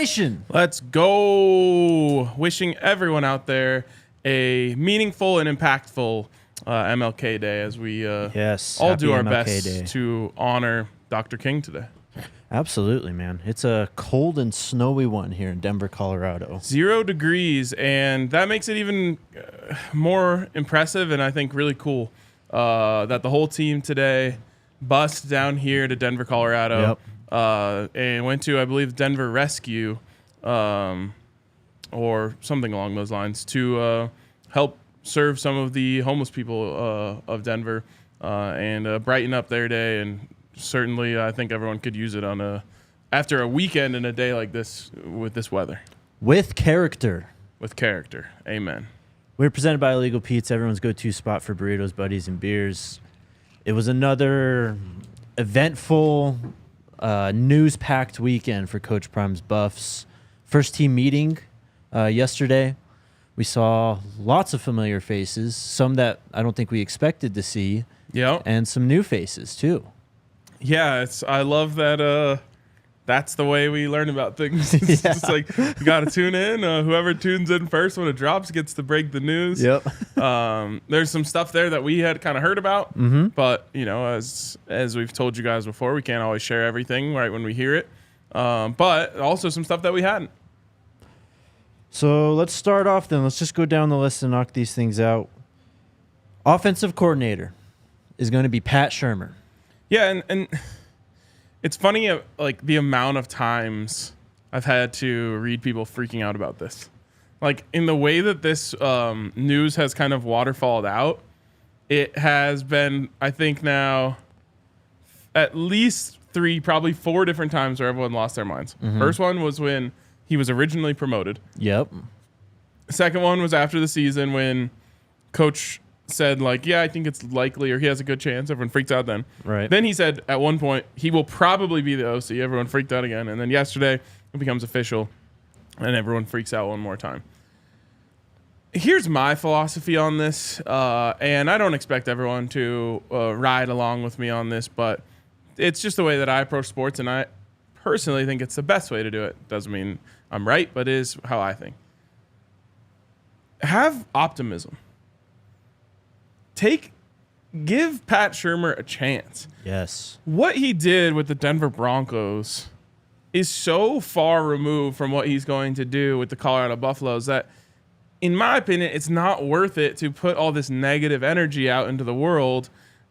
Nation. Let's go. Wishing everyone out there a meaningful and impactful MLK Day as we all do our MLK best Day. to honor Dr. King today. Absolutely, man. It's a cold and snowy one here in Denver, Colorado. 0 degrees, and that makes it even more impressive and I think really cool that the whole team today bussed down here to Denver, Colorado, and went to, I believe, Denver Rescue or something along those lines to help serve some of the homeless people of Denver and brighten up their day. And certainly, I think everyone could use it after a weekend and a day like this with this weather. With character. With character. Amen. We're presented by Illegal Pete's, everyone's go-to spot for burritos, buddies, and beers. It was another eventful, news-packed weekend for Coach Prime's Buffs. First team meeting yesterday. We saw lots of familiar faces, some that I don't think we expected to see, and some new faces too. Yeah, I love that that's the way we learn about things. It's just like, you got to tune in. Whoever tunes in first when it drops gets to break the news. There's some stuff there that we had kind of heard about, but, you know, as we've told you guys before, we can't always share everything right when we hear it, but also some stuff that we hadn't. So let's start off then. Let's just go down the list and knock these things out. Offensive coordinator is going to be Pat Shurmur. Yeah, and it's funny, like, the amount of times I've had to read people freaking out about this. Like, in the way that this news has kind of waterfalled out, it has been, I think now, at least 3, probably 4 different times where everyone lost their minds. First one was when he was originally promoted. Second one was after the season when Coach said, like, yeah, I think it's likely, or he has a good chance. Everyone freaked out then. Then he said at one point he will probably be the OC. Everyone freaked out again. And then yesterday it becomes official and everyone freaks out one more time. Here's my philosophy on this, and I don't expect everyone to ride along with me on this, but it's just the way that I approach sports, and I personally think it's the best way to do it. Doesn't mean I'm right, but it is how I think. Have optimism. Give Pat Shurmur a chance. What he did with the Denver Broncos is so far removed from what he's going to do with the Colorado Buffaloes that, in my opinion, it's not worth it to put all this negative energy out into the world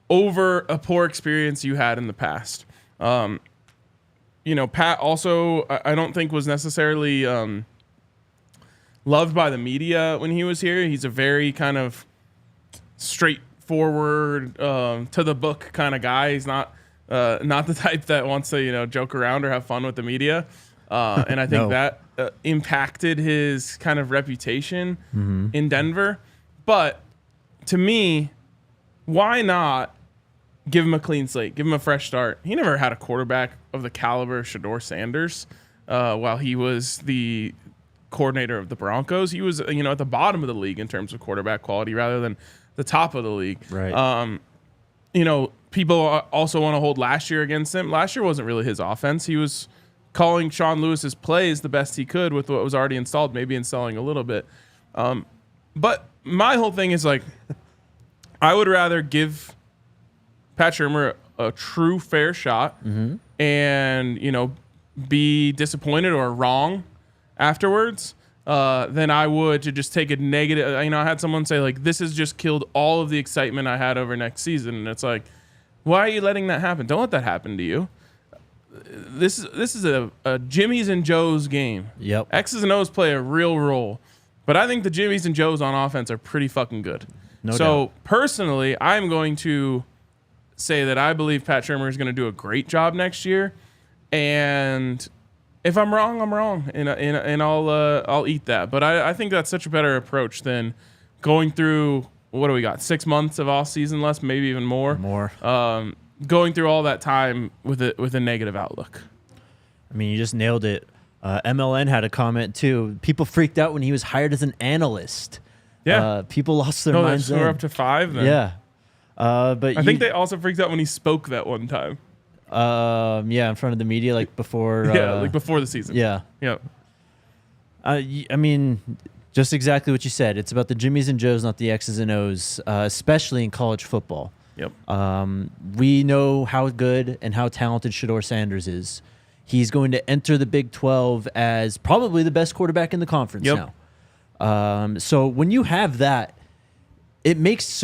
over a poor experience you had in the past. You know, Pat also, I don't think was necessarily loved by the media when he was here. He's a very kind of straightforward, to the book kind of guy. He's not the type that wants to, you know, joke around or have fun with the media. And I think that impacted his kind of reputation in Denver. But to me, why not give him a clean slate, give him a fresh start? He never had a quarterback of the caliber of Shedeur Sanders while he was the coordinator of the Broncos. He was, you know, at the bottom of the league in terms of quarterback quality rather than the top of the league. You know, people also want to hold last year against him. Last year wasn't really his offense. He was calling Sean Lewis's plays the best he could with what was already installed, maybe installing a little bit. But my whole thing is, like, I would rather give Pat Shurmur a true fair shot and, you know, be disappointed or wrong afterwards than I would to just take a negative. You know, I had someone say, like, this has just killed all of the excitement I had over next season. And it's like, why are you letting that happen? Don't let that happen to you. This is a Jimmy's and Joe's game. X's and O's play a real role. But I think the Jimmy's and Joe's on offense are pretty fucking good. No doubt. Personally, I'm going to say that I believe Pat Shurmur is going to do a great job next year. And if I'm wrong, I'm wrong, and I'll eat that. But I think that's such a better approach than going through, what do we got, 6 months of off season less, maybe even more. Going through all that time with a negative outlook. I mean, you just nailed it. MLN had a comment too. People freaked out when he was hired as an analyst. People lost their minds. We're up to 5 then. But I think they also freaked out when he spoke that one time. In front of the media, like before. Like before the season. I mean, just exactly what you said. It's about the Jimmies and Joes, not the X's and O's, especially in college football. Yep. We know how good and how talented Shedeur Sanders is. He's going to enter the Big 12 as probably the best quarterback in the conference now. So when you have that, it makes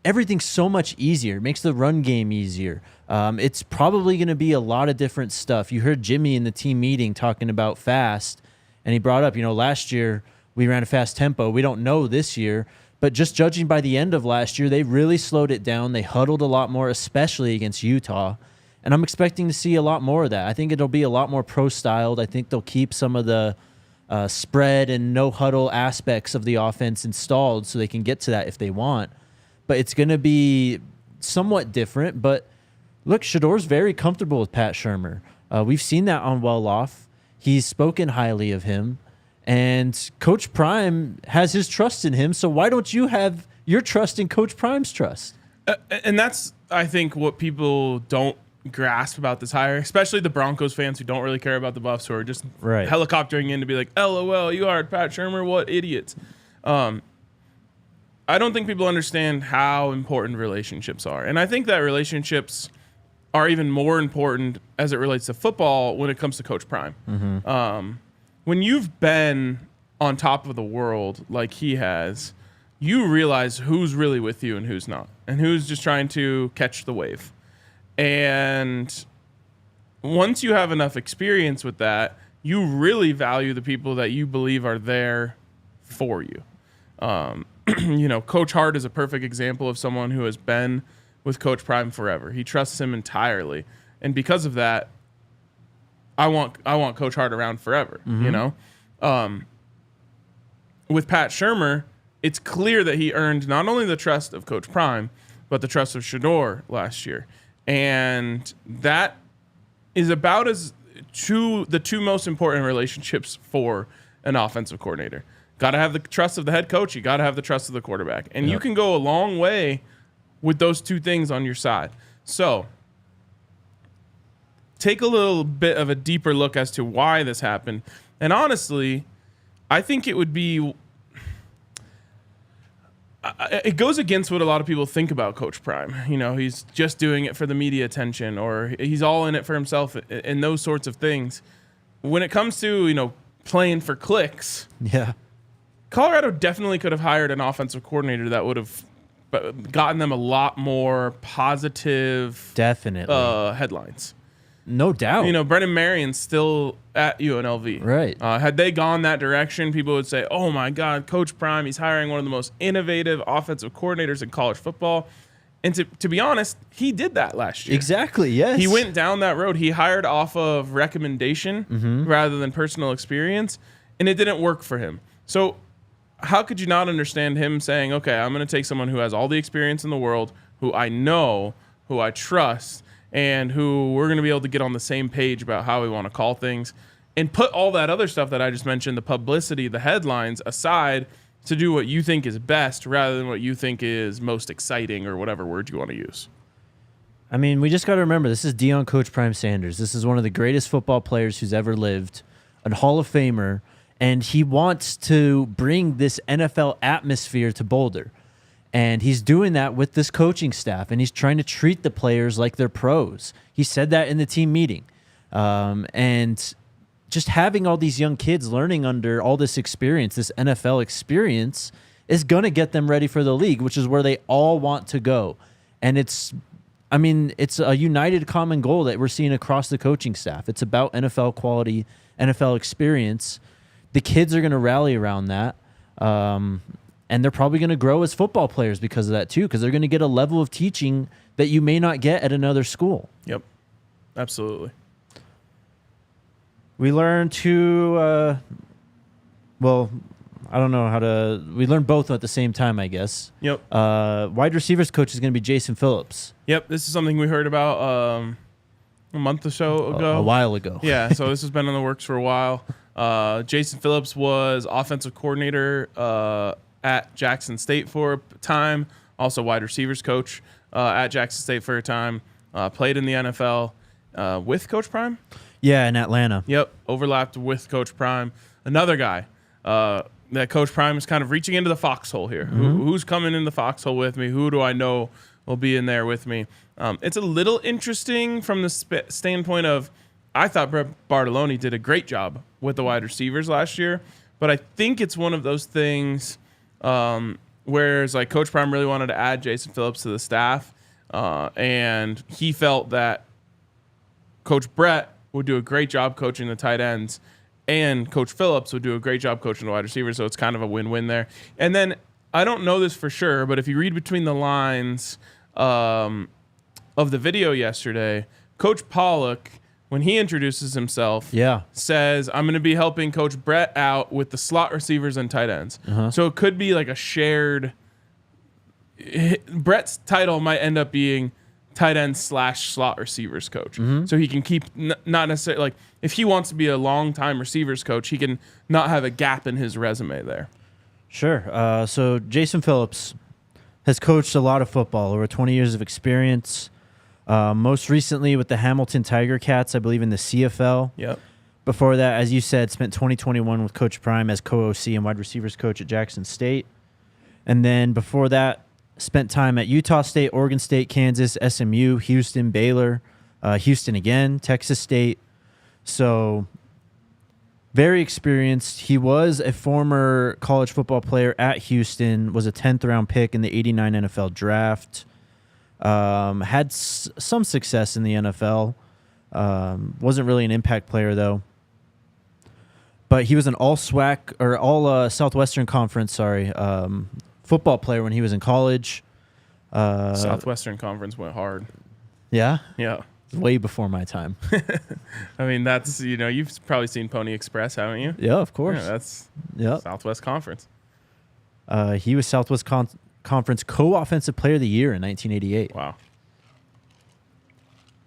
everything so much easier. It makes the run game easier. It's probably going to be a lot of different stuff. You heard Jimmy in the team meeting talking about fast, and he brought up, last year we ran a fast tempo. We don't know this year, but just judging by the end of last year, they really slowed it down. They huddled a lot more, especially against Utah. And I'm expecting to see a lot more of that. I think it'll be a lot more pro-styled. I think they'll keep some of the spread and no-huddle aspects of the offense installed so they can get to that if they want. But it's going to be somewhat different. But look, Shedeur's very comfortable with Pat Shurmur. We've seen that on Well Off. He's spoken highly of him. And Coach Prime has his trust in him. So why don't you have your trust in Coach Prime's trust? And that's, I think, what people don't grasp about this hire, especially the Broncos fans who don't really care about the Buffs, who are just helicoptering in to be like, LOL, you hired Pat Shurmur, what idiots. I don't think people understand how important relationships are. And I think that relationships are even more important as it relates to football when it comes to Coach Prime. Mm-hmm. When you've been on top of the world like he has, you realize who's really with you and who's not, and who's just trying to catch the wave. And once you have enough experience with that, you really value the people that you believe are there for you. Coach Hart is a perfect example of someone who has been with Coach Prime forever. He trusts him entirely. And because of that, I want Coach Hart around forever, mm-hmm. With Pat Shurmur, it's clear that he earned not only the trust of Coach Prime, but the trust of Shedeur last year. And that is about the two most important relationships for an offensive coordinator. Got to have the trust of the head coach. You got to have the trust of the quarterback. And you can go a long way with those two things on your side. So take a little bit of a deeper look as to why this happened. And honestly, I think it would be... It goes against what a lot of people think about Coach Prime. He's just doing it for the media attention, or he's all in it for himself, and those sorts of things. When it comes to, playing for clicks, Colorado definitely could have hired an offensive coordinator that would have gotten them a lot more positive headlines. No doubt. Brennan Marion's still at UNLV. Right. Had they gone that direction, people would say, oh, my God, Coach Prime, he's hiring one of the most innovative offensive coordinators in college football. And to be honest, he did that last year. Exactly, yes. He went down that road. He hired off of recommendation rather than personal experience, and it didn't work for him. So how could you not understand him saying, okay, I'm going to take someone who has all the experience in the world, who I know, who I trust, and who we're going to be able to get on the same page about how we want to call things, and put all that other stuff that I just mentioned, the publicity, the headlines, aside to do what you think is best rather than what you think is most exciting or whatever word you want to use. I mean, we just got to remember, this is Deion Coach Prime Sanders. This is one of the greatest football players who's ever lived, a Hall of Famer, and he wants to bring this NFL atmosphere to Boulder. And he's doing that with this coaching staff, and he's trying to treat the players like they're pros. He said that in the team meeting. And just having all these young kids learning under all this experience, this NFL experience, is going to get them ready for the league, which is where they all want to go. And it's a united common goal that we're seeing across the coaching staff. It's about NFL quality, NFL experience. The kids are going to rally around that. And they're probably going to grow as football players because of that too, because they're going to get a level of teaching that you may not get at another school. Yep, absolutely. We learned to, I don't know how to. We learned both at the same time, I guess. Yep. Wide receivers coach is going to be Jason Phillips. Yep, this is something we heard about a month or so ago. A while ago. Yeah, so this has been in the works for a while. Jason Phillips was offensive coordinator at Jackson State for a time, also wide receivers coach at Jackson State for a time, played in the NFL. with Coach Prime. Yeah, in Atlanta. Yep, overlapped with Coach Prime. Another guy that Coach Prime is kind of reaching into the foxhole here. Who's coming in the foxhole with me? Who do I know will be in there with me? It's a little interesting from the standpoint of I thought Brett Bartolone did a great job with the wide receivers last year, but I think it's one of those things whereas like Coach Prime really wanted to add Jason Phillips to the staff, and he felt that Coach Brett would do a great job coaching the tight ends, and Coach Phillips would do a great job coaching the wide receivers, so it's kind of a win-win there. And then, I don't know this for sure, but if you read between the lines of the video yesterday, Coach Pollock, when he introduces himself, says, I'm going to be helping Coach Brett out with the slot receivers and tight ends. So it could be like a shared... Brett's title might end up being tight end / slot receivers coach. So he can keep not necessarily like if he wants to be a long time receivers coach, he can not have a gap in his resume there. Sure. So Jason Phillips has coached a lot of football, over 20 years of experience. Most recently with the Hamilton Tiger Cats, I believe in the CFL. Yep. Before that, as you said, spent 2021 with Coach Prime as co-OC and wide receivers coach at Jackson State. And then before that, spent time at Utah State, Oregon State, Kansas, SMU, Houston, Baylor, Houston again, Texas State. So very experienced. He was a former college football player at Houston, was a 10th round pick in the 89 NFL draft. Had some success in the NFL. Wasn't really an impact player though. But he was an all SWAC or all Southwestern Conference, football player when he was in college. Southwestern Conference went hard. Yeah? Yeah. Way before my time. I mean, that's, you've probably seen Pony Express, haven't you? Yeah, of course. Yeah, that's Southwest Conference. He was Southwest Conference co-offensive player of the year in 1988. Wow.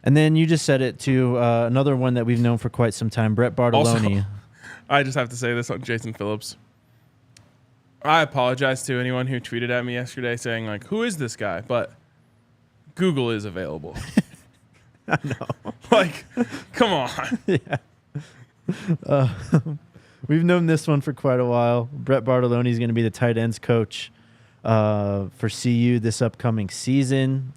And then you just said it to another one that we've known for quite some time, Brett Bartolone. Also, I just have to say this on Jason Phillips. I apologize to anyone who tweeted at me yesterday saying, like, who is this guy? But Google is available. I know. Like, come on. Yeah. We've known this one for quite a while. Brett Bartolone is going to be the tight ends coach for CU this upcoming season.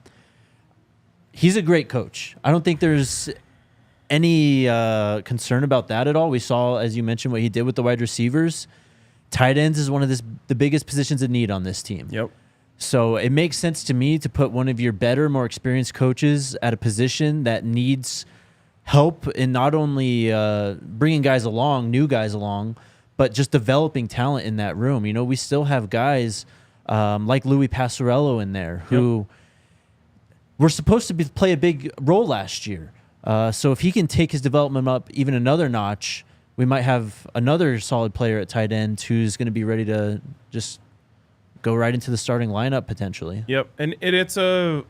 He's a great coach. I don't think there's any concern about that at all. We saw, as you mentioned, what he did with the wide receivers. Tight ends is one of the biggest positions of need on this team. Yep. So it makes sense to me to put one of your better, more experienced coaches at a position that needs help in not only bringing guys along, new guys along, but just developing talent in that room. We still have guys like Louis Passarello in there who were supposed to play a big role last year. So if he can take his development up even another notch, we might have another solid player at tight end who's going to be ready to just go right into the starting lineup potentially. Yep, and it's a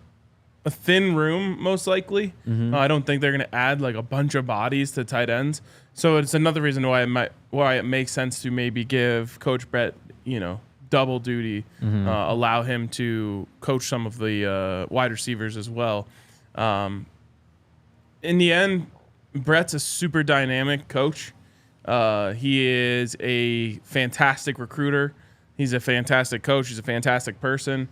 thin room most likely. I don't think they're going to add like a bunch of bodies to tight ends. So it's another reason why it makes sense to maybe give Coach Brett double duty, allow him to coach some of the wide receivers as well. In the end, Brett's a super dynamic coach. He is a fantastic recruiter. He's a fantastic coach. He's a fantastic person.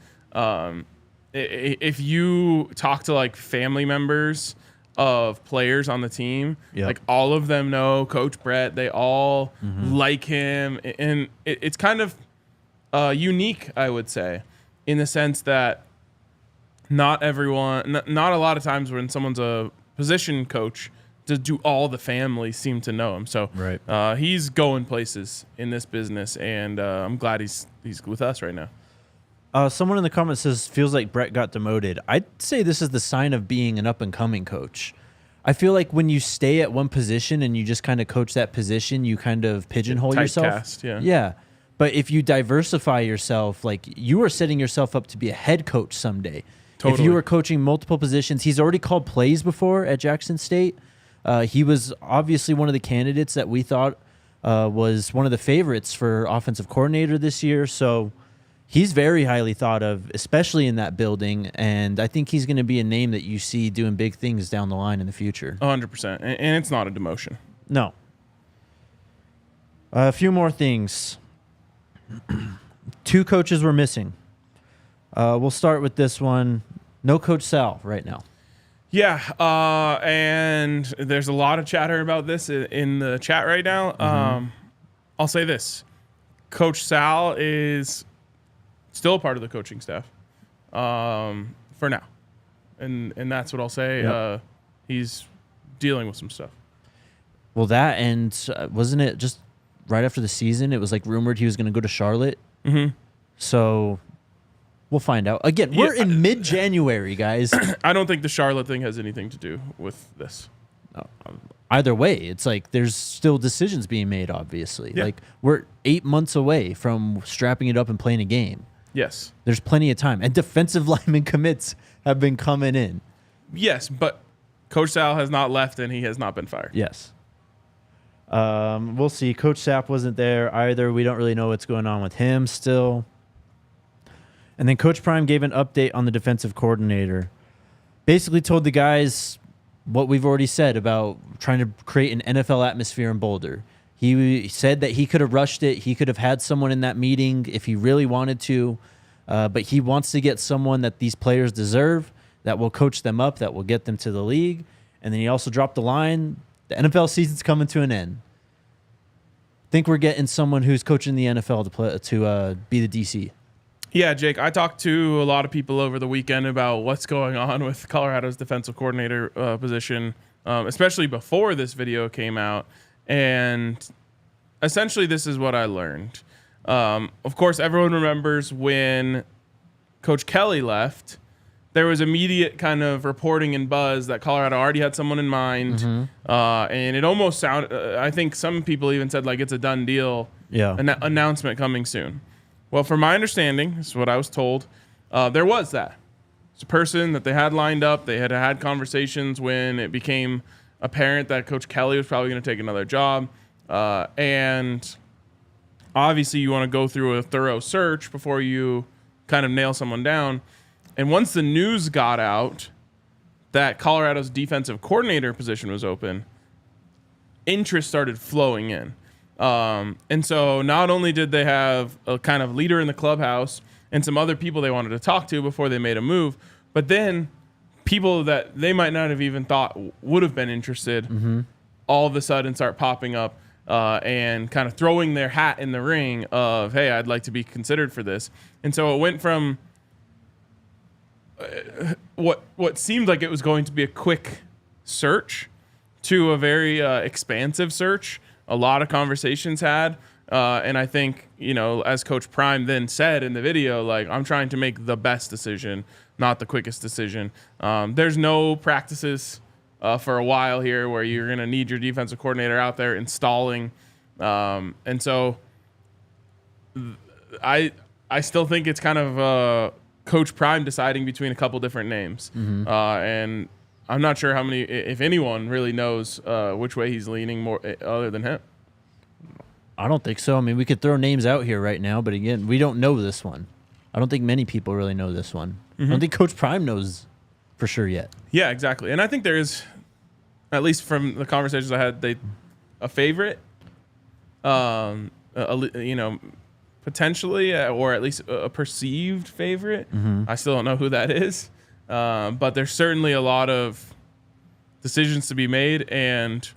If you talk to like family members of players on the team, like all of them know Coach Brett. They all like him, and it's kind of unique, I would say, in the sense that not a lot of times when someone's a position coach, do all the family seem to know him. So he's going places in this business, and I'm glad he's with us right now. Someone in the comments says, feels like Brett got demoted. I'd say this is the sign of being an up-and-coming coach. I feel like when you stay at one position and you just kind of coach that position, you kind of pigeonhole yourself. Typecast, yeah. But if you diversify yourself, like you are setting yourself up to be a head coach someday. Totally. If you were coaching multiple positions, he's already called plays before at Jackson State. He was obviously one of the candidates that we thought was one of the favorites for offensive coordinator this year. So He's very highly thought of, especially in that building, and I think he's going to be a name that you see doing big things down the line in the future. 100%. And it's not a demotion. No. A few more things. 2 coaches were missing. We'll start with this one. No Coach Sal right now. Yeah, and there's a lot of chatter about this in the chat right now. I'll say this. Coach Sal is still a part of the coaching staff for now. And that's what I'll say. Yep. He's dealing with some stuff. Well, that, and wasn't it just right after the season, it was like rumored he was going to go to Charlotte? Mm-hmm. So we'll find out. Again, we're in mid-January, guys. I don't think the Charlotte thing has anything to do with this. Either way, it's like there's still decisions being made, obviously. Yeah. Like, we're 8 months away from strapping it up and playing a game. Yes. There's plenty of time. And defensive lineman commits have been coming in. Yes, but Coach Sal has not left and he has not been fired. Yes. We'll see. Coach Sapp wasn't there either. We don't really know what's going on with him still. And then Coach Prime gave an update on the defensive coordinator. Basically told the guys what we've already said about trying to create an NFL atmosphere in Boulder. He said that he could have rushed it. He could have had someone in that meeting if he really wanted to. But he wants to get someone that these players deserve, that will coach them up, that will get them to the league. And then he also dropped the line, the NFL season's coming to an end. Think we're getting someone who's coaching the NFL to be the DC. Yeah, Jake, I talked to a lot of people over the weekend about what's going on with Colorado's defensive coordinator position, especially before this video came out. And essentially, this is what I learned. Of course, everyone remembers when Coach Kelly left, there was immediate kind of reporting and buzz that Colorado already had someone in mind. Mm-hmm. And it almost sounded, I think some people even said like it's a done deal. Yeah. An announcement coming soon. Well, from my understanding, this is what I was told, there was that. It's a person that they had lined up. They had had conversations when it became apparent that Coach Kelly was probably going to take another job. And obviously you want to go through a thorough search before you kind of nail someone down. And once the news got out that Colorado's defensive coordinator position was open, interest started flowing in. And so not only did they have a kind of leader in the clubhouse and some other people they wanted to talk to before they made a move, but then people that they might not have even thought would have been interested all of a sudden start popping up and kind of throwing their hat in the ring of, hey, I'd like to be considered for this. And so it went from what seemed like it was going to be a quick search to a very expansive search. A lot of conversations had. And I think, you know, as Coach Prime then said in the video, like, I'm trying to make the best decision, not the quickest decision. There's no practices for a while here where you're going to need your defensive coordinator out there installing. And so I still think it's kind of Coach Prime deciding between a couple different names. And I'm not sure how many, if anyone really knows which way he's leaning more other than him. I don't think so. I mean, we could throw names out here right now, but again, we don't know this one. I don't think many people really know this one. I don't think Coach Prime knows for sure yet. Yeah, exactly. And I think there is, at least from the conversations I had, a favorite, you know, potentially, or at least a perceived favorite. I still don't know who that is. But there's certainly a lot of decisions to be made, and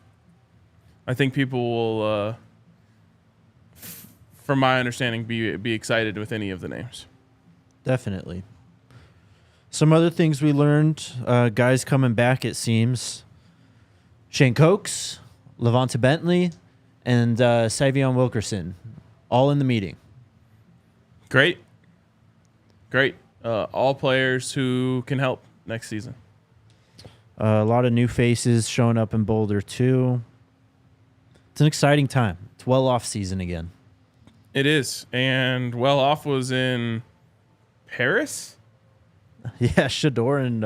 I think people will, from my understanding, be excited with any of the names. Definitely. Some other things we learned, guys coming back, it seems. Shane Cokes, LaJohntay Bentley, and Savion Wilkerson, all in the meeting. Great. All players who can help next season. A lot of new faces showing up in Boulder, too. It's an exciting time. It's well off season again. It is. And well off was in Paris? Yeah, Shador and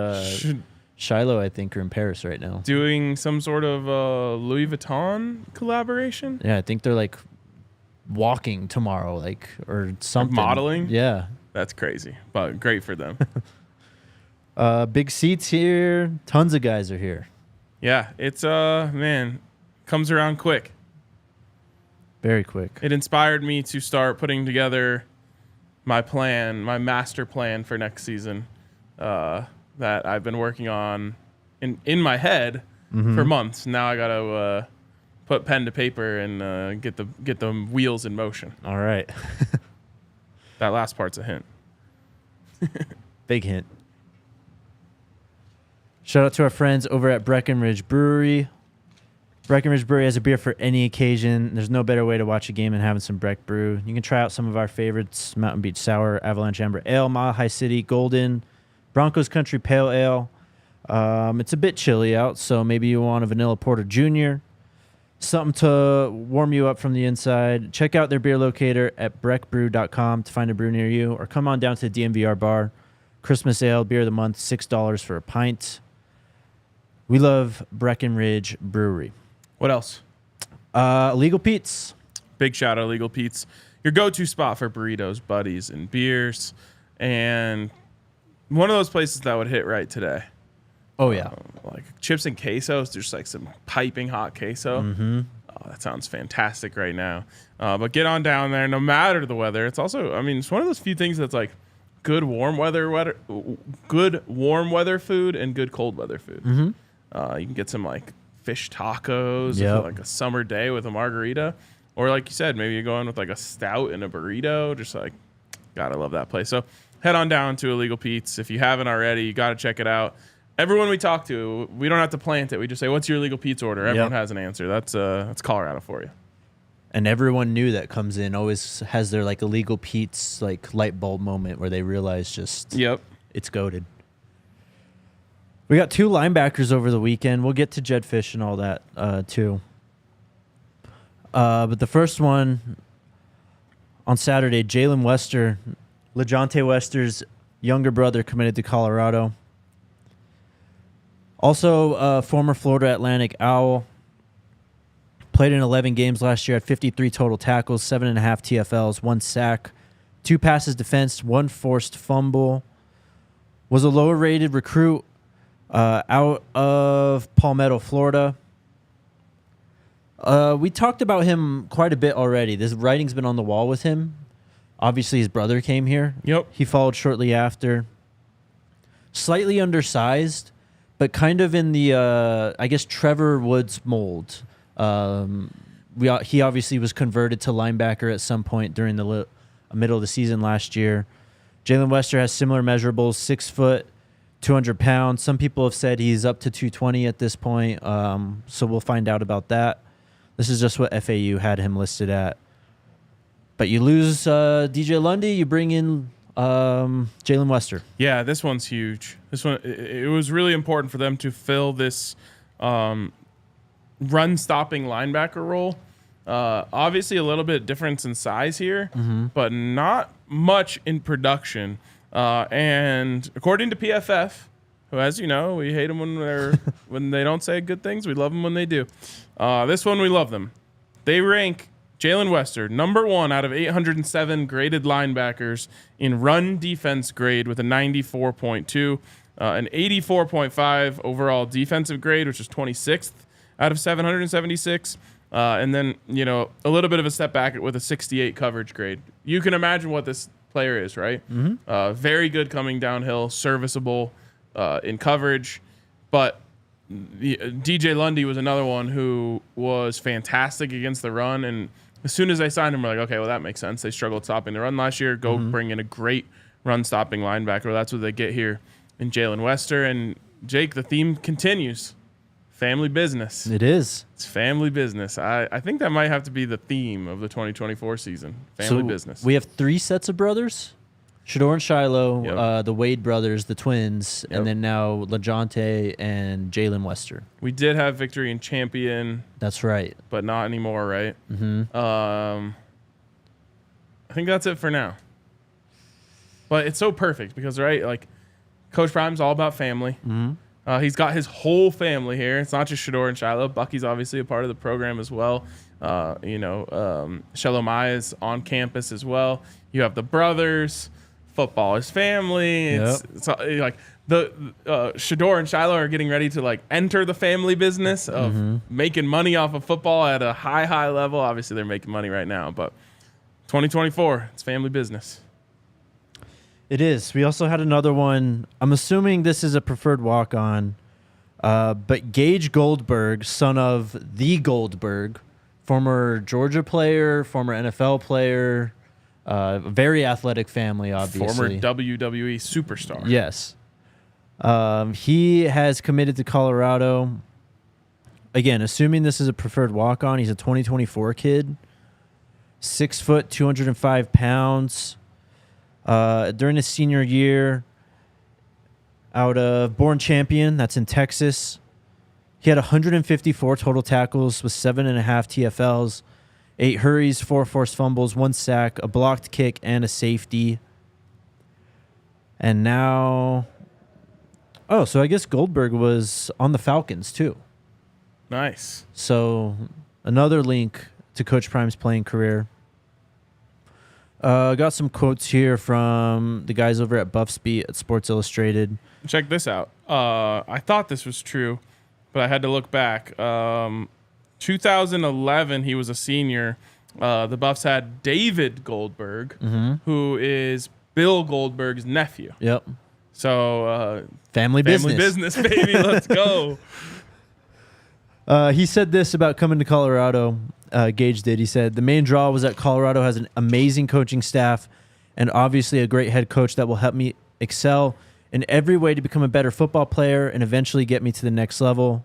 Shiloh, I think, are in Paris right now. Doing some sort of Louis Vuitton collaboration? Yeah, I think they're like walking tomorrow, or something. Modeling? Yeah. That's crazy, but great for them. Big seats here. Tons of guys are here. Yeah, it's man, comes around quick. Very quick. It inspired me to start putting together my master plan for next season that I've been working on in my head for months. Now I got to put pen to paper and get the wheels in motion. All right. That last part's a hint. Big hint. Shout out to our friends over at Breckenridge Brewery. Breckenridge Brewery has a beer for any occasion. There's no better way to watch a game than having some Breck Brew. You can try out some of our favorites: Mountain Beach Sour, Avalanche Amber Ale, Mile High City Golden, Broncos Country Pale Ale. It's a bit chilly out, so maybe you want a Vanilla Porter Jr., something to warm you up from the inside. Check out their beer locator at breckbrew.com to find a brew near you, or come on down to the DNVR bar. Christmas Ale, beer of the month, $6 for a pint. We love Breckenridge Brewery. What else? Legal Pete's. Big shout out, Legal Pete's. Your go-to spot for burritos, buddies, and beers. And one of those places that would hit right today. Oh, yeah. Like chips and quesos. There's like some piping hot queso. Mm-hmm. Oh, that sounds fantastic right now. But get on down there, no matter the weather. It's also, it's one of those few things that's like good warm weather food and good cold weather food. Mm-hmm. You can get some like fish tacos Yep. for like a summer day with a margarita, or like you said, maybe you're going with like a stout and a burrito. Just like, gotta love that place. So head on down to Illegal Pete's if you haven't already. You gotta check it out. Everyone we talk to, we don't have to plant it. We just say, "What's your Illegal Pete's order?" Everyone has an answer. That's Colorado for you. And everyone new that comes in always has their like Illegal Pete's like light bulb moment where they realize just it's goated. We got 2 linebackers over the weekend. We'll get to Jedd Fisch and all that too. But the first one on Saturday, Jaylen Wester, LaJohntay Wester's younger brother, committed to Colorado. Also, former Florida Atlantic Owl. Played in 11 games last year, had 53 total tackles, 7.5 TFLs, 1 sack, 2 passes defensed, 1 forced fumble. Was a lower-rated recruit out of Palmetto, Florida. We talked about him quite a bit already. This writing's been on the wall with him. Obviously, his brother came here. Yep. He followed shortly after. Slightly undersized, but kind of in the, Trevor Woods mold. He obviously was converted to linebacker at some point during the middle of the season last year. Jaylen Wester has similar measurables, 6 foot, 200 pounds. Some people have said he's up to 220 at this point, so we'll find out about that. This is just what FAU had him listed at. But you lose DJ Lundy, you bring in Jaylen Wester. Yeah, this one's huge. This one, it was really important for them to fill this run-stopping linebacker role. Obviously, a little bit difference in size here, but not much in production. And according to PFF, who, as you know, we hate them when they don't say good things. We love them when they do. This one, we love them. They rank Jaylen Wester number 1 out of 807 graded linebackers in run defense grade with a 94.2, an 84.5 overall defensive grade, which is 26th out of 776. And then, a little bit of a step back with a 68 coverage grade. You can imagine what this player is, right? Mm-hmm. Very good coming downhill, serviceable in coverage. But DJ Lundy was another one who was fantastic against the run. And as soon as they signed him, we're like, okay, well, that makes sense. They struggled stopping the run last year. Go bring in a great run-stopping linebacker. That's what they get here in Jaylen Wester. And, Jake, the theme continues. Family business. It is. It's family business. I think that might have to be the theme of the 2024 season. Family business. We have 3 sets of brothers. Shador and Shiloh, the Wade brothers, the twins, and then now LaJohntay and Jaylen Wester. We did have Victory and Champion. That's right. But not anymore, right? Mm-hmm. I think that's it for now. But it's so perfect because, right, like Coach Prime's all about family. Mm-hmm. He's got his whole family here. It's not just Shador and Shiloh. Bucky's obviously a part of the program as well. Shurmur is on campus as well. You have the brothers. Football is family. It's like the Shador and Shiloh are getting ready to like enter the family business of making money off of football at a high level. Obviously, they're making money right now, but 2024, it's family business. It is. We also had another one. I'm assuming this is a preferred walk-on, but Gage Goldberg, son of the Goldberg, former Georgia player, former NFL player, very athletic family, obviously. Former WWE superstar. Yes. He has committed to Colorado. Again, assuming this is a preferred walk-on, he's a 2024 kid. 6 foot, 205 pounds. During his senior year, out of Born Champion, that's in Texas, he had 154 total tackles with 7.5 TFLs, 8 hurries, 4 forced fumbles, 1 sack, a blocked kick, and a safety. And now, so I guess Goldberg was on the Falcons too. Nice. So another link to Coach Prime's playing career. Got some quotes here from the guys over at Buffs Beat at Sports Illustrated. Check this out. I thought this was true, but I had to look back. 2011, he was a senior. The Buffs had David Goldberg, who is Bill Goldberg's nephew. Yep. So family business, baby. Let's go. He said this about coming to Colorado. Gage did. He said, the main draw was that Colorado has an amazing coaching staff and obviously a great head coach that will help me excel in every way to become a better football player and eventually get me to the next level.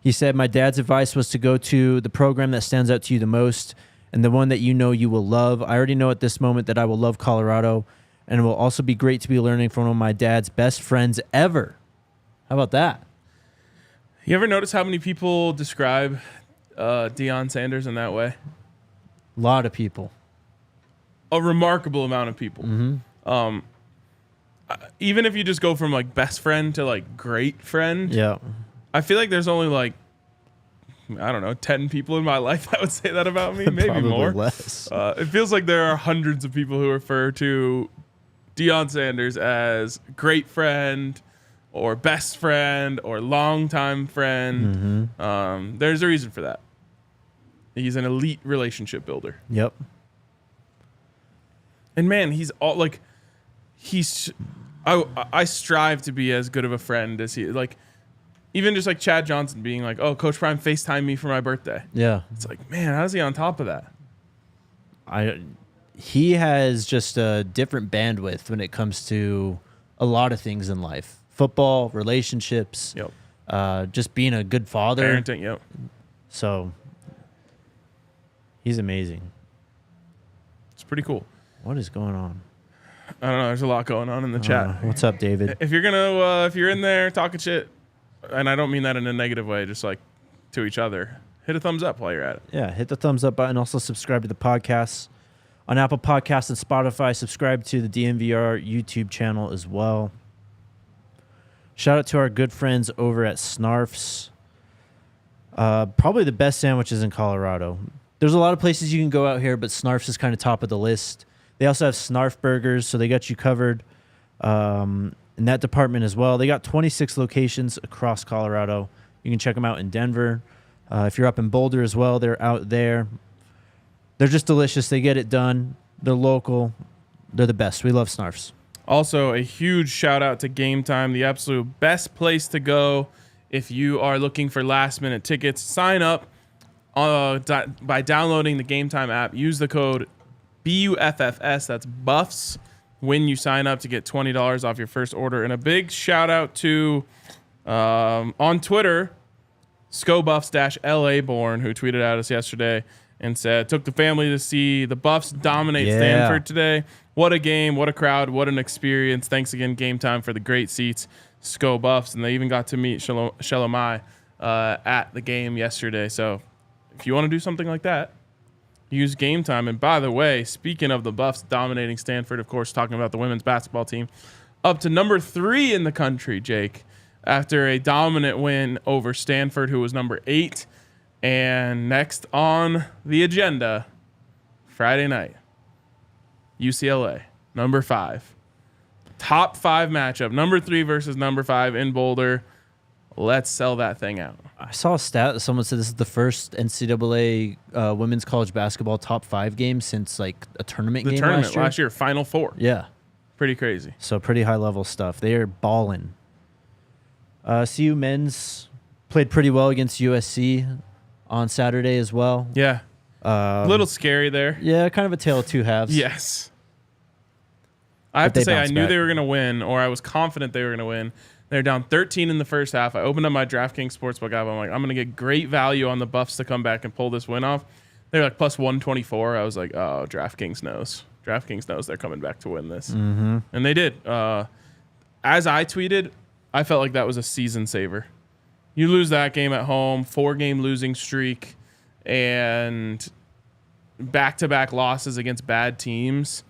He said, my dad's advice was to go to the program that stands out to you the most and the one that you know you will love. I already know at this moment that I will love Colorado, and it will also be great to be learning from one of my dad's best friends ever. How about that? You ever notice how many people describe Deion Sanders in that way? A lot of people. A remarkable amount of people. Even if you just go from like best friend to like great friend, I feel like there's only like, I don't know, 10 people in my life that would say that about me, maybe Probably more. Less. It feels like there are hundreds of people who refer to Deion Sanders as great friend or best friend or longtime friend. There's a reason for that. He's an elite relationship builder. Yep. And man, he's all like, I strive to be as good of a friend as he, like, even just like Chad Johnson being like, oh, Coach Prime FaceTimed me for my birthday. Yeah. It's like, man, how's he on top of that? He has just a different bandwidth when it comes to a lot of things in life. Football, relationships, just being a good father. Parenting, yep. So he's amazing. It's pretty cool. What is going on? I don't know. There's a lot going on in the chat. What's up, David? If you're gonna, if you're in there talking shit, and I don't mean that in a negative way, just like to each other, hit a thumbs up while you're at it. Yeah, hit the thumbs up button. Also subscribe to the podcast on Apple Podcasts and Spotify. Subscribe to the DNVR YouTube channel as well. Shout out to our good friends over at Snarf's. Probably the best sandwiches in Colorado. There's a lot of places you can go out here, but Snarf's is kind of top of the list. They also have Snarf burgers, so they got you covered in that department as well. They got 26 locations across Colorado. You can check them out in Denver. If you're up in Boulder as well, they're out there. They're just delicious. They get it done. They're local. They're the best. We love Snarf's. Also, a huge shout out to Game Time, the absolute best place to go if you are looking for last-minute tickets. Sign up by downloading the Game Time app. Use the code BUFFS, that's Buffs, when you sign up to get $20 off your first order. And a big shout out to, on Twitter, ScoBuffs-LA Born, who tweeted at us yesterday and said, took the family to see the Buffs dominate Stanford today. What a game, what a crowd, what an experience. Thanks again, Game Time, for the great seats, Sco Buffs. And they even got to meet Shurmur at the game yesterday. So if you want to do something like that, use Game Time. And by the way, speaking of the Buffs dominating Stanford, of course, talking about the women's basketball team, up to number 3 in the country, Jake, after a dominant win over Stanford, who was number 8. And next on the agenda, Friday night, UCLA, number 5. Top 5 matchup, number 3 versus number 5 in Boulder. Let's sell that thing out. I saw a stat that someone said this is the first NCAA women's college basketball top 5 game since like a tournament game last year, Final Four. Yeah. Pretty crazy. So pretty high level stuff. They are balling. CU men's played pretty well against USC on Saturday as well. Yeah. A little scary there. Yeah, kind of a tale of two halves. Yes. I have to say, I knew they were going to win, or I was confident they were going to win. They're down 13 in the first half. I opened up my DraftKings Sportsbook app. I'm like, I'm going to get great value on the Buffs to come back and pull this win off. They're like plus 124. I was like, oh, DraftKings knows. DraftKings knows they're coming back to win this. Mm-hmm. And they did. As I tweeted, I felt like that was a season saver. You lose that game at home, 4-game losing streak, and back-to-back losses against bad teams.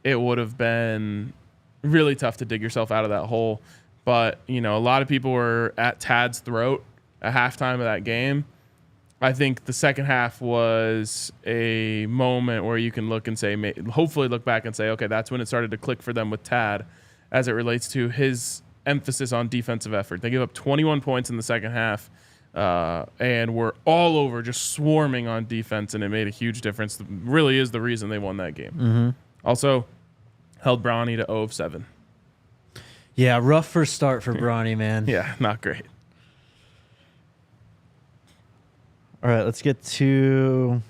It would have been really tough to dig yourself out of that hole. But, you know, a lot of people were at Tad's throat at halftime of that game. I think the second half was a moment where you can look and say, hopefully look back and say, okay, that's when it started to click for them with Tad as it relates to his emphasis on defensive effort. They gave up 21 points in the second half and were all over, just swarming on defense, and it made a huge difference. It really is the reason they won that game. Mm-hmm. Also, held Bronny to 0 of 7. Yeah, rough first start for Bronny, man. Yeah, not great. All right, let's get to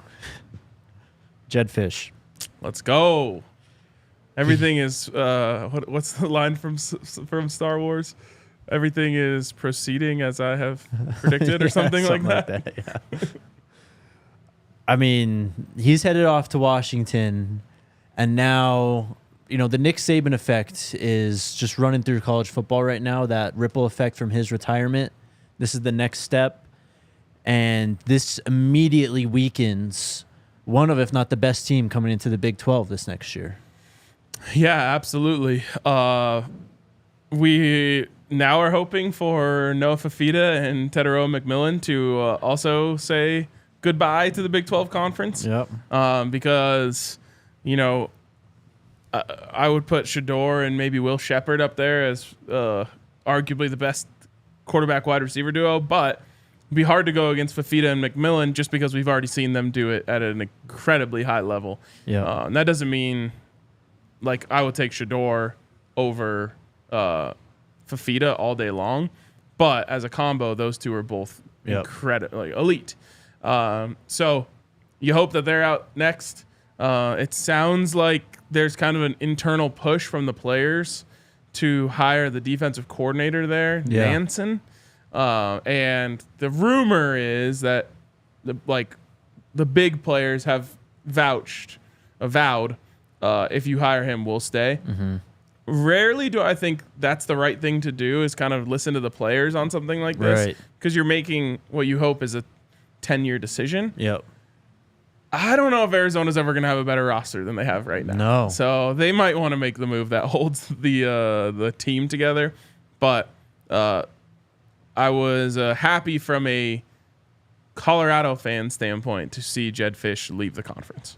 Jedd Fisch. Let's go. Everything is what's the line from Star Wars? Everything is proceeding as I have predicted, or something like that. Yeah. I mean, he's headed off to Washington, and now, you know, the Nick Saban effect is just running through college football right now. That ripple effect from his retirement. This is the next step. And this immediately weakens one of, if not the best team coming into the Big 12 this next year. Yeah, absolutely. We now are hoping for Noah Fafita and Teteroa McMillan to also say goodbye to the Big 12 conference. Yep. Because, you know, I would put Shedeur and maybe Will Sheppard up there as arguably the best quarterback wide receiver duo, but it'd be hard to go against Fafita and McMillan just because we've already seen them do it at an incredibly high level. Yeah. And that doesn't mean, like, I would take Shedeur over Fafita all day long, but as a combo, those two are both incredible, like elite. So you hope that they're out next. It sounds like there's kind of an internal push from the players to hire the defensive coordinator there, Nansen. And the rumor is that the big players have avowed, if you hire him, we'll stay. Mm-hmm. Rarely do I think that's the right thing to do, is kind of listen to the players on something like this, because you're making what you hope is a 10-year decision. Yep. I don't know if Arizona's ever going to have a better roster than they have right now. No. So they might want to make the move that holds the team together. But I was happy from a Colorado fan standpoint to see Jedd Fisch leave the conference.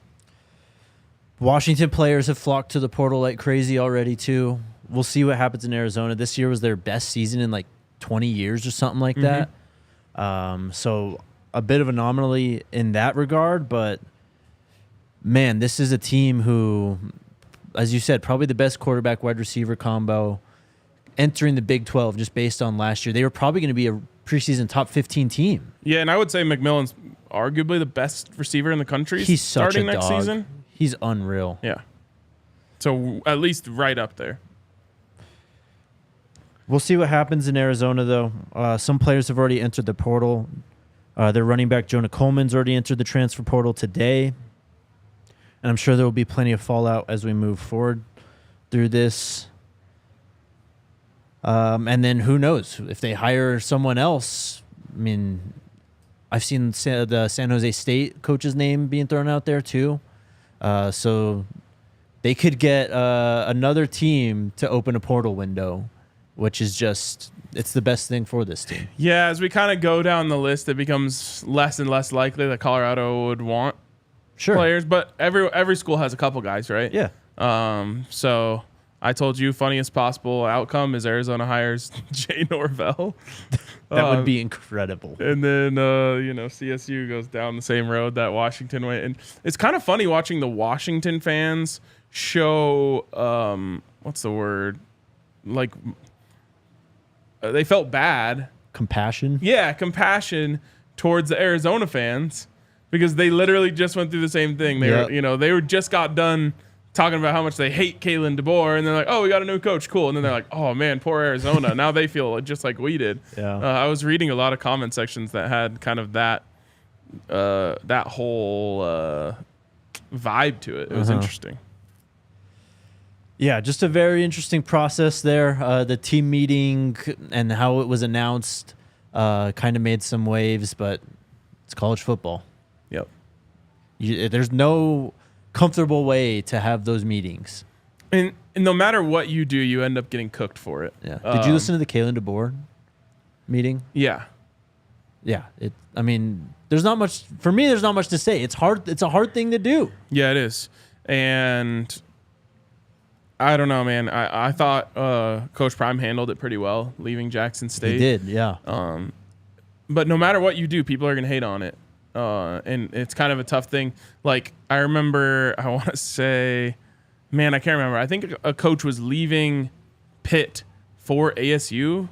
Washington players have flocked to the portal like crazy already, too. We'll see what happens in Arizona. This year was their best season in like 20 years or something like that. So a bit of an anomaly in that regard. But, man, this is a team who, as you said, probably the best quarterback-wide receiver combo entering the Big 12 just based on last year. They were probably going to be a preseason top 15 team. Yeah, and I would say McMillan's arguably the best receiver in the country. He's such starting a next dog. season. He's unreal. Yeah. So at least right up there. We'll see what happens in Arizona, though. Some players have already entered the portal. Their running back, Jonah Coleman's already entered the transfer portal today. And I'm sure there will be plenty of fallout as we move forward through this. And then who knows? If they hire someone else, I mean, I've seen the San Jose State coach's name being thrown out there, too. So they could get another team to open a portal window which is just, it's the best thing for this team. Yeah, as we kind of go down the list, it becomes less and less likely that Colorado would want players, but every school has a couple guys, right? Yeah. So I told you, funniest possible outcome is Arizona hires Jay Norvell. That would be incredible. And then, CSU goes down the same road that Washington went. And it's kind of funny watching the Washington fans show, what's the word? Like, they felt bad. Compassion? Yeah, compassion towards the Arizona fans because they literally just went through the same thing. They were just got done talking about how much they hate Kalen DeBoer, and they're like, "Oh, we got a new coach, cool." And then they're like, "Oh man, poor Arizona." Now they feel just like we did. Yeah. I was reading a lot of comment sections that had kind of that whole vibe to it. It was interesting. Yeah, just a very interesting process there. The team meeting and how it was announced kind of made some waves, but it's college football. Yep. There's no comfortable way to have those meetings. And no matter what you do, you end up getting cooked for it. Yeah. Did you listen to the Kalen DeBoer meeting? Yeah. Yeah. There's not much for me. There's not much to say. It's hard. It's a hard thing to do. Yeah, it is. And I don't know, man. I thought Coach Prime handled it pretty well, leaving Jackson State. He did, yeah. But no matter what you do, people are going to hate on it. And it's kind of a tough thing. Like, I remember, I want to say, man, I can't remember. I think a coach was leaving Pitt for ASU.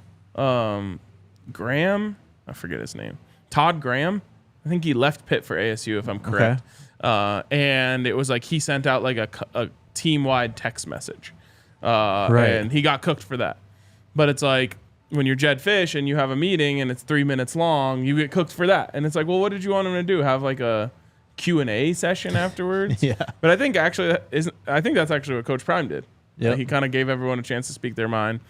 Graham, I forget his name. Todd Graham. I think he left Pitt for ASU, if I'm correct. Okay. And it was like he sent out like a team-wide text message. Right. And he got cooked for that. But it's like, when you're Jedd Fisch and you have a meeting and it's 3 minutes long, you get cooked for that. And it's like, well, what did you want him to do? Have like a Q&A session afterwards? Yeah. But I think that's actually what Coach Prime did. Yeah. He kind of gave everyone a chance to speak their mind.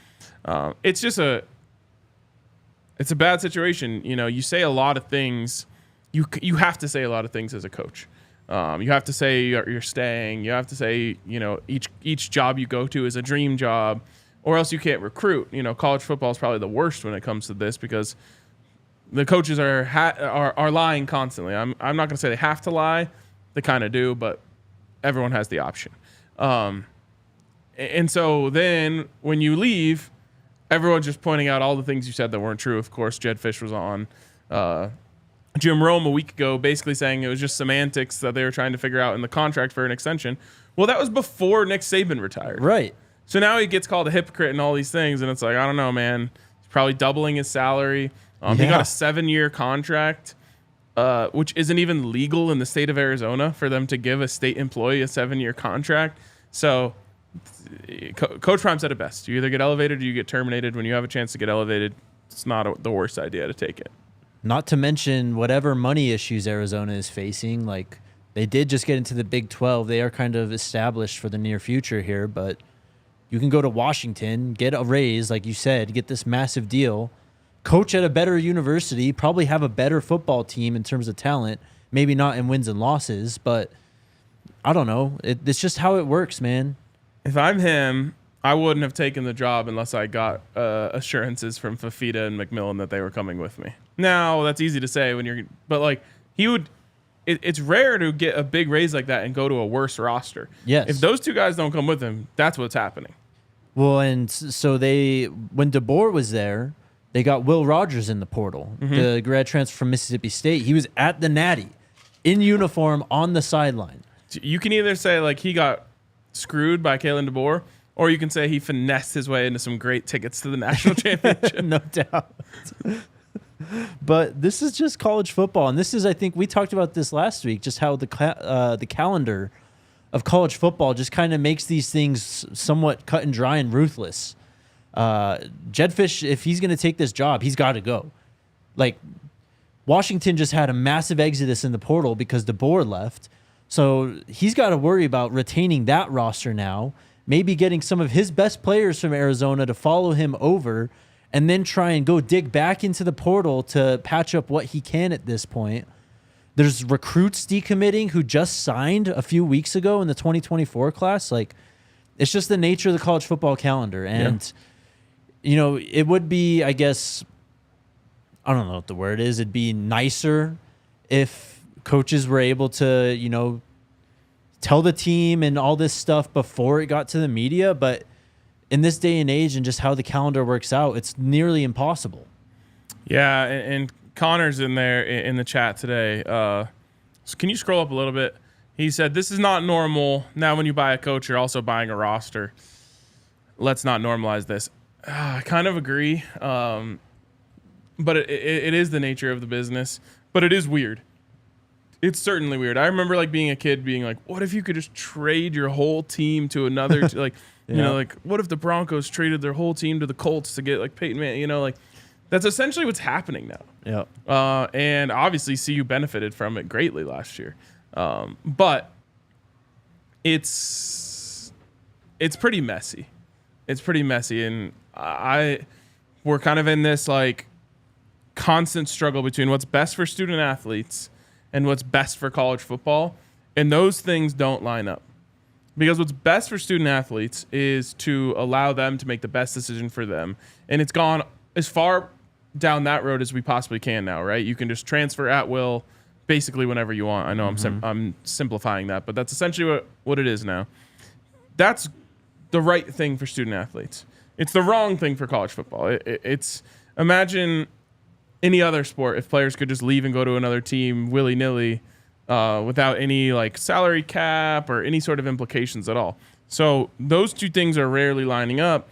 It's just it's a bad situation. You say a lot of things. You have to say a lot of things as a coach. You have to say you're staying. You have to say, each job you go to is a dream job. Or else you can't recruit. College football is probably the worst when it comes to this because the coaches are lying constantly. I'm not going to say they have to lie. They kind of do, but everyone has the option. And so then when you leave, everyone's just pointing out all the things you said that weren't true. Of course, Jedd Fisch was on Jim Rome a week ago basically saying it was just semantics that they were trying to figure out in the contract for an extension. Well, that was before Nick Saban retired. Right. So now he gets called a hypocrite and all these things, and it's like, I don't know, man. He's probably doubling his salary. He got a 7-year contract, which isn't even legal in the state of Arizona for them to give a state employee a 7-year contract. So Coach Prime said it best. You either get elevated or you get terminated. When you have a chance to get elevated, it's not the worst idea to take it. Not to mention whatever money issues Arizona is facing. Like, they did just get into the Big 12. They are kind of established for the near future here, but you can go to Washington, get a raise, like you said, get this massive deal, coach at a better university, probably have a better football team in terms of talent, maybe not in wins and losses, but I don't know. It's just how it works, man. If I'm him, I wouldn't have taken the job unless I got assurances from Fafita and McMillan that they were coming with me. Now, that's easy to say but like he would. It's rare to get a big raise like that and go to a worse roster. Yes. If those two guys don't come with him, that's what's happening. Well, and so when DeBoer was there, they got Will Rogers in the portal, the grad transfer from Mississippi State. He was at the Natty, in uniform, on the sideline. You can either say like he got screwed by Kalen DeBoer, or you can say he finessed his way into some great tickets to the national championship. No doubt. But this is just college football, and this is, I think, we talked about this last week, just how the calendar of college football just kind of makes these things somewhat cut and dry and ruthless. Jedd Fisch, if he's going to take this job, he's got to go. Like, Washington just had a massive exodus in the portal because DeBoer left, so he's got to worry about retaining that roster now, maybe getting some of his best players from Arizona to follow him over, and then try and go dig back into the portal to patch up what he can at this point. There's recruits decommitting who just signed a few weeks ago in the 2024 class. Like, it's just the nature of the college football calendar. And, it would be, I guess, I don't know what the word is. It'd be nicer if coaches were able to, tell the team and all this stuff before it got to the media. But in this day and age and just how the calendar works out, it's nearly impossible. Yeah, and Connor's in there in the chat today. So can you scroll up a little bit? He said, this is not normal. Now when you buy a coach, you're also buying a roster. Let's not normalize this. I kind of agree. But it is the nature of the business. But it is weird. It's certainly weird. I remember being a kid being like, what if you could just trade your whole team to another what if the Broncos traded their whole team to the Colts to get Peyton Manning, that's essentially what's happening now. Yeah. And obviously CU benefited from it greatly last year. But it's pretty messy. It's pretty messy, and we're kind of in this constant struggle between what's best for student athletes and what's best for college football, and those things don't line up. Because what's best for student athletes is to allow them to make the best decision for them, and it's gone as far down that road as we possibly can now, right? You can just transfer at will basically whenever you want. I know I'm simplifying that, but that's essentially what it is now. That's the right thing for student athletes. It's the wrong thing for college football. It's imagine any other sport if players could just leave and go to another team willy-nilly without any salary cap or any sort of implications at all. So those two things are rarely lining up.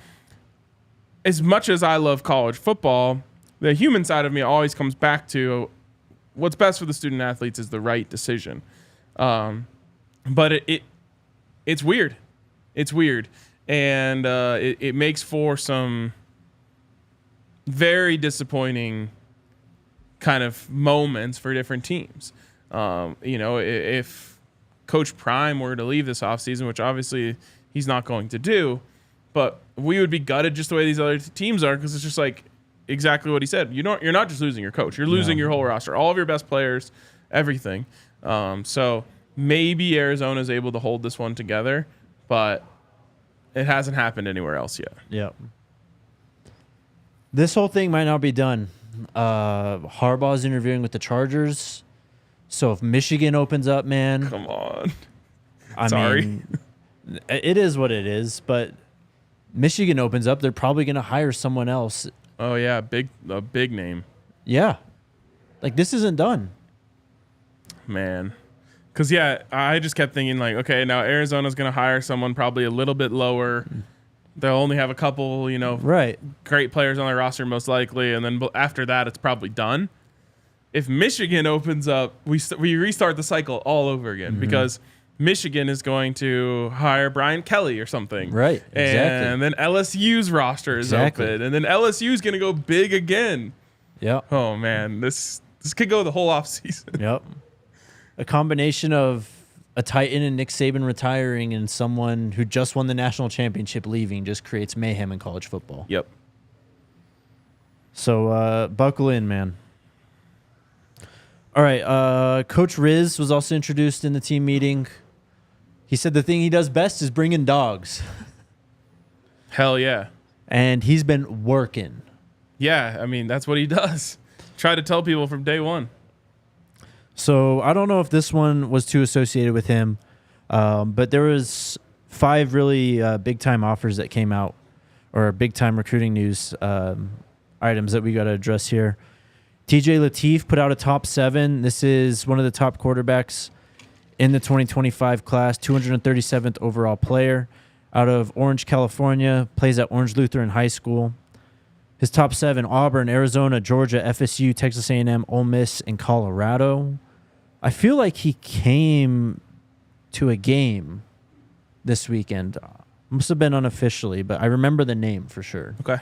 As much as I love college football, the human side of me always comes back to what's best for the student athletes is the right decision. But it's weird. It's weird. And it makes for some very disappointing kind of moments for different teams. If Coach Prime were to leave this offseason, which obviously he's not going to do, but we would be gutted just the way these other teams are, because it's just exactly what he said. You're not just losing your coach. You're losing your whole roster, all of your best players, everything. So maybe Arizona's able to hold this one together, but it hasn't happened anywhere else yet. Yeah. This whole thing might not be done. Harbaugh's interviewing with the Chargers. So if Michigan opens up, man. Come on. I mean, it is what it is, but Michigan opens up, they're probably going to hire someone else. Oh, yeah. A big name. Yeah. This isn't done. Man. Because, I just kept thinking, okay, now Arizona's going to hire someone probably a little bit lower. They'll only have a couple, right, great players on their roster most likely, and then after that, it's probably done. If Michigan opens up, we restart the cycle all over again because Michigan is going to hire Brian Kelly or something. Right, exactly. And then LSU's roster is open, and then LSU is going to go big again. Yep. Oh, man, this could go the whole offseason. Yep. A combination of a Titan and Nick Saban retiring and someone who just won the national championship leaving just creates mayhem in college football. Yep. So buckle in, man. All right. Coach Ris was also introduced in the team meeting. He said the thing he does best is bring in dogs. Hell yeah. And he's been working. Yeah, I mean, that's what he does. Try to tell people from day one. So I don't know if this one was too associated with him, but there was 5 really big-time offers that came out, or big-time recruiting news items that we got to address here. TJ Lateef put out a top 7. This is one of the top quarterbacks in the 2025 class, 237th overall player out of Orange, California, plays at Orange Lutheran High School. His top 7, Auburn, Arizona, Georgia, FSU, Texas A&M, Ole Miss, and Colorado. I feel like he came to a game this weekend. Must have been unofficially, but I remember the name for sure. Okay.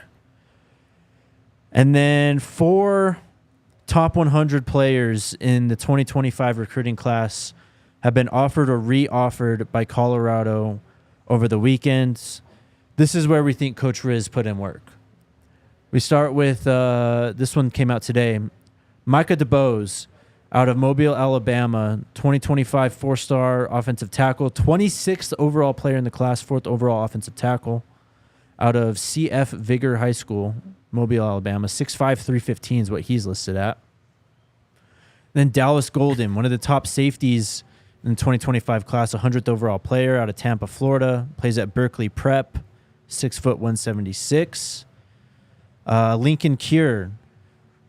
And then 4 top 100 players in the 2025 recruiting class have been offered or re-offered by Colorado over the weekends. This is where we think Coach Ris put in work. We start with, this one came out today, Micah DeBose out of Mobile, Alabama, 2025 4-star offensive tackle, 26th overall player in the class, 4th overall offensive tackle. out of CF Vigor High School, Mobile, Alabama. 6'5", 315 is what he's listed at. Then Dallas Golden, one of the top safeties in the 2025 class, 100th overall player out of Tampa, Florida. Plays at Berkeley Prep, 6 foot 176. Lincoln Cure,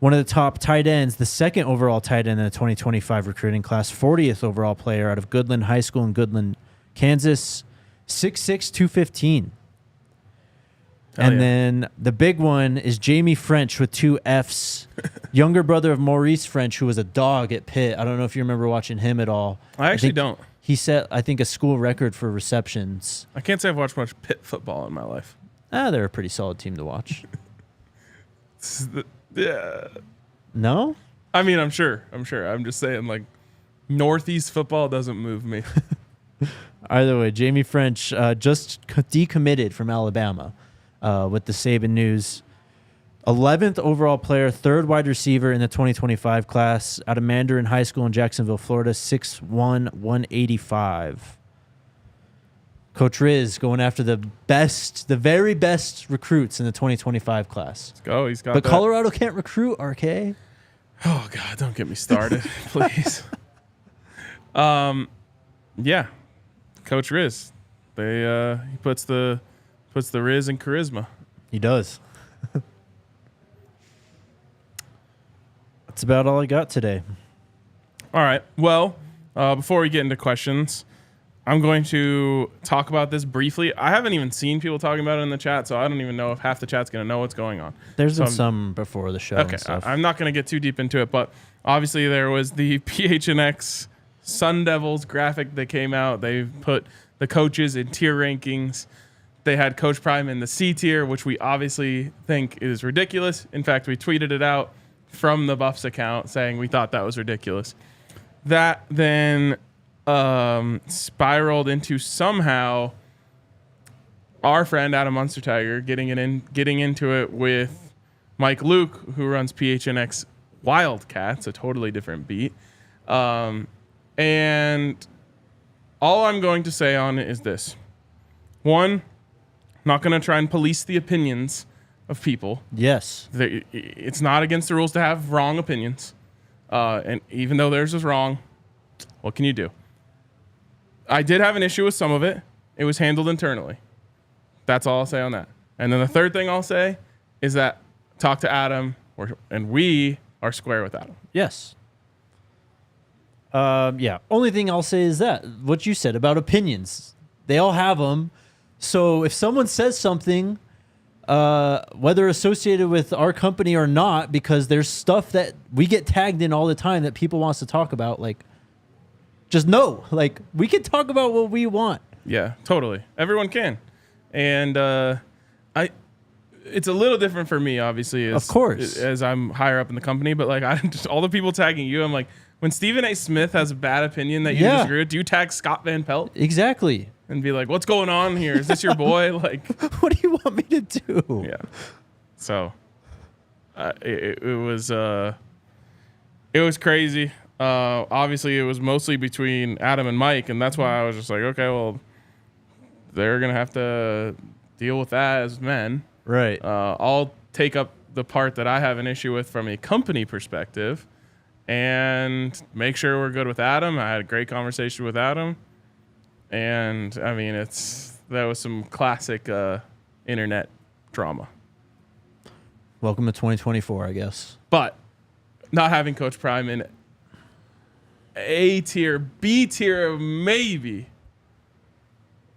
one of the top tight ends, the second overall tight end in the 2025 recruiting class, 40th overall player out of Goodland High School in Goodland, Kansas, 6'6", 215. And then the big one is Jamie French with 2 Fs, younger brother of Maurice French, who was a dog at Pitt. I don't know if you remember watching him at all. I actually don't. He set, I think, a school record for receptions. I can't say I've watched much Pitt football in my life. They're a pretty solid team to watch. Yeah. No? I mean, I'm sure. I'm just saying, like, Northeast football doesn't move me. Either way, Jamie French just decommitted from Alabama with the Saban news. 11th overall player, 3rd wide receiver in the 2025 class out of Mandarin High School in Jacksonville, Florida, 6'1", 185. Coach Ris going after the very best recruits in the 2025 class. Let's go. He's got But Colorado can't recruit, RK. Oh, God, don't get me started, please. Yeah. Coach Ris. He puts the Riz in charisma. He does. That's about all I got today. All right. Well, before we get into questions, I'm going to talk about this briefly. I haven't even seen people talking about it in the chat, so I don't even know if half the chat's going to know what's going on. There's been some before the show. Okay. And I'm not going to get too deep into it, but obviously there was the PHNX Sun Devils graphic that came out. They put the coaches in tier rankings. They had Coach Prime in the C tier, which we obviously think is ridiculous. In fact, we tweeted it out from the Buffs account saying we thought that was ridiculous. That then spiraled into somehow our friend Adam Munster Tiger getting into it with Mike Luke, who runs PHNX Wildcats, a totally different beat. And all I'm going to say on it is this. One, I'm not going to try and police the opinions of people. yes. It's not against the rules to have wrong opinions. And even though theirs is wrong, what can you do? I did have an issue with some of it. It was handled internally. That's all I'll say on that. And then the third thing I'll say is that talk to Adam, and we are square with Adam. Yes. Yeah. Only thing I'll say is that what you said about opinions. They all have them. So if someone says something, whether associated with our company or not, because there's stuff that we get tagged in all the time that people wants to talk about, like, just know, like, we can talk about what we want. Yeah, totally. Everyone can. And it's a little different for me, obviously, Of course. as I'm higher up in the company. But like, all the people tagging you, I'm like, when Stephen A. Smith has a bad opinion that you disagree with, do you tag Scott Van Pelt Exactly. and be like, "What's going on here? Is this your boy?" Like, What do you want me to do? yeah. So it was crazy. Obviously, it was mostly between Adam and Mike, and that's why I was just like, okay, well, they're gonna have to deal with that as men. Right. I'll take up the part that I have an issue with from a company perspective and make sure we're good with Adam. I had a great conversation with Adam, and I mean, that was some classic internet drama. Welcome to 2024, I guess. But not having Coach Prime in A tier, B tier, maybe.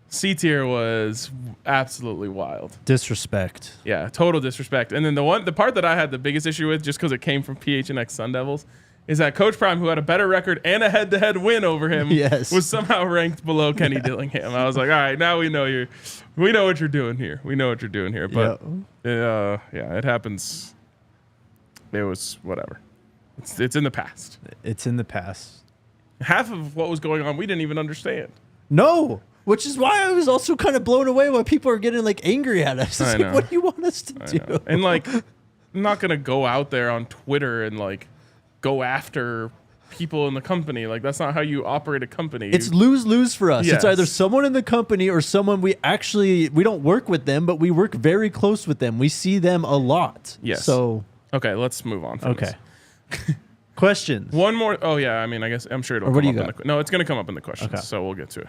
C tier was absolutely wild. Disrespect. Yeah, total disrespect. And then the part that I had the biggest issue with, just because it came from PHNX Sun Devils, is that Coach Prime, who had a better record and a head-to-head win over him, was somehow ranked below Kenny Dillingham. I was like, all right, now we know what you're doing here. We know what you're doing here. But it happens. It was whatever. It's in the past. It's in the past. Half of what was going on, we didn't even understand. No, which is why I was also kind of blown away when people are getting like angry at us. It's like, what do you want us to do? And like, I'm not gonna go out there on Twitter and like go after people in the company. Like, that's not how you operate a company. It's lose-lose for us. Yes. It's either someone in the company or someone we don't work with them, but we work very close with them. We see them a lot. Yes. So okay, let's move on from this. Questions. One more. Oh yeah, I mean, I guess I'm sure it'll Or come what do up you in the, no, it's going to come up in the questions. Okay. So we'll get to it.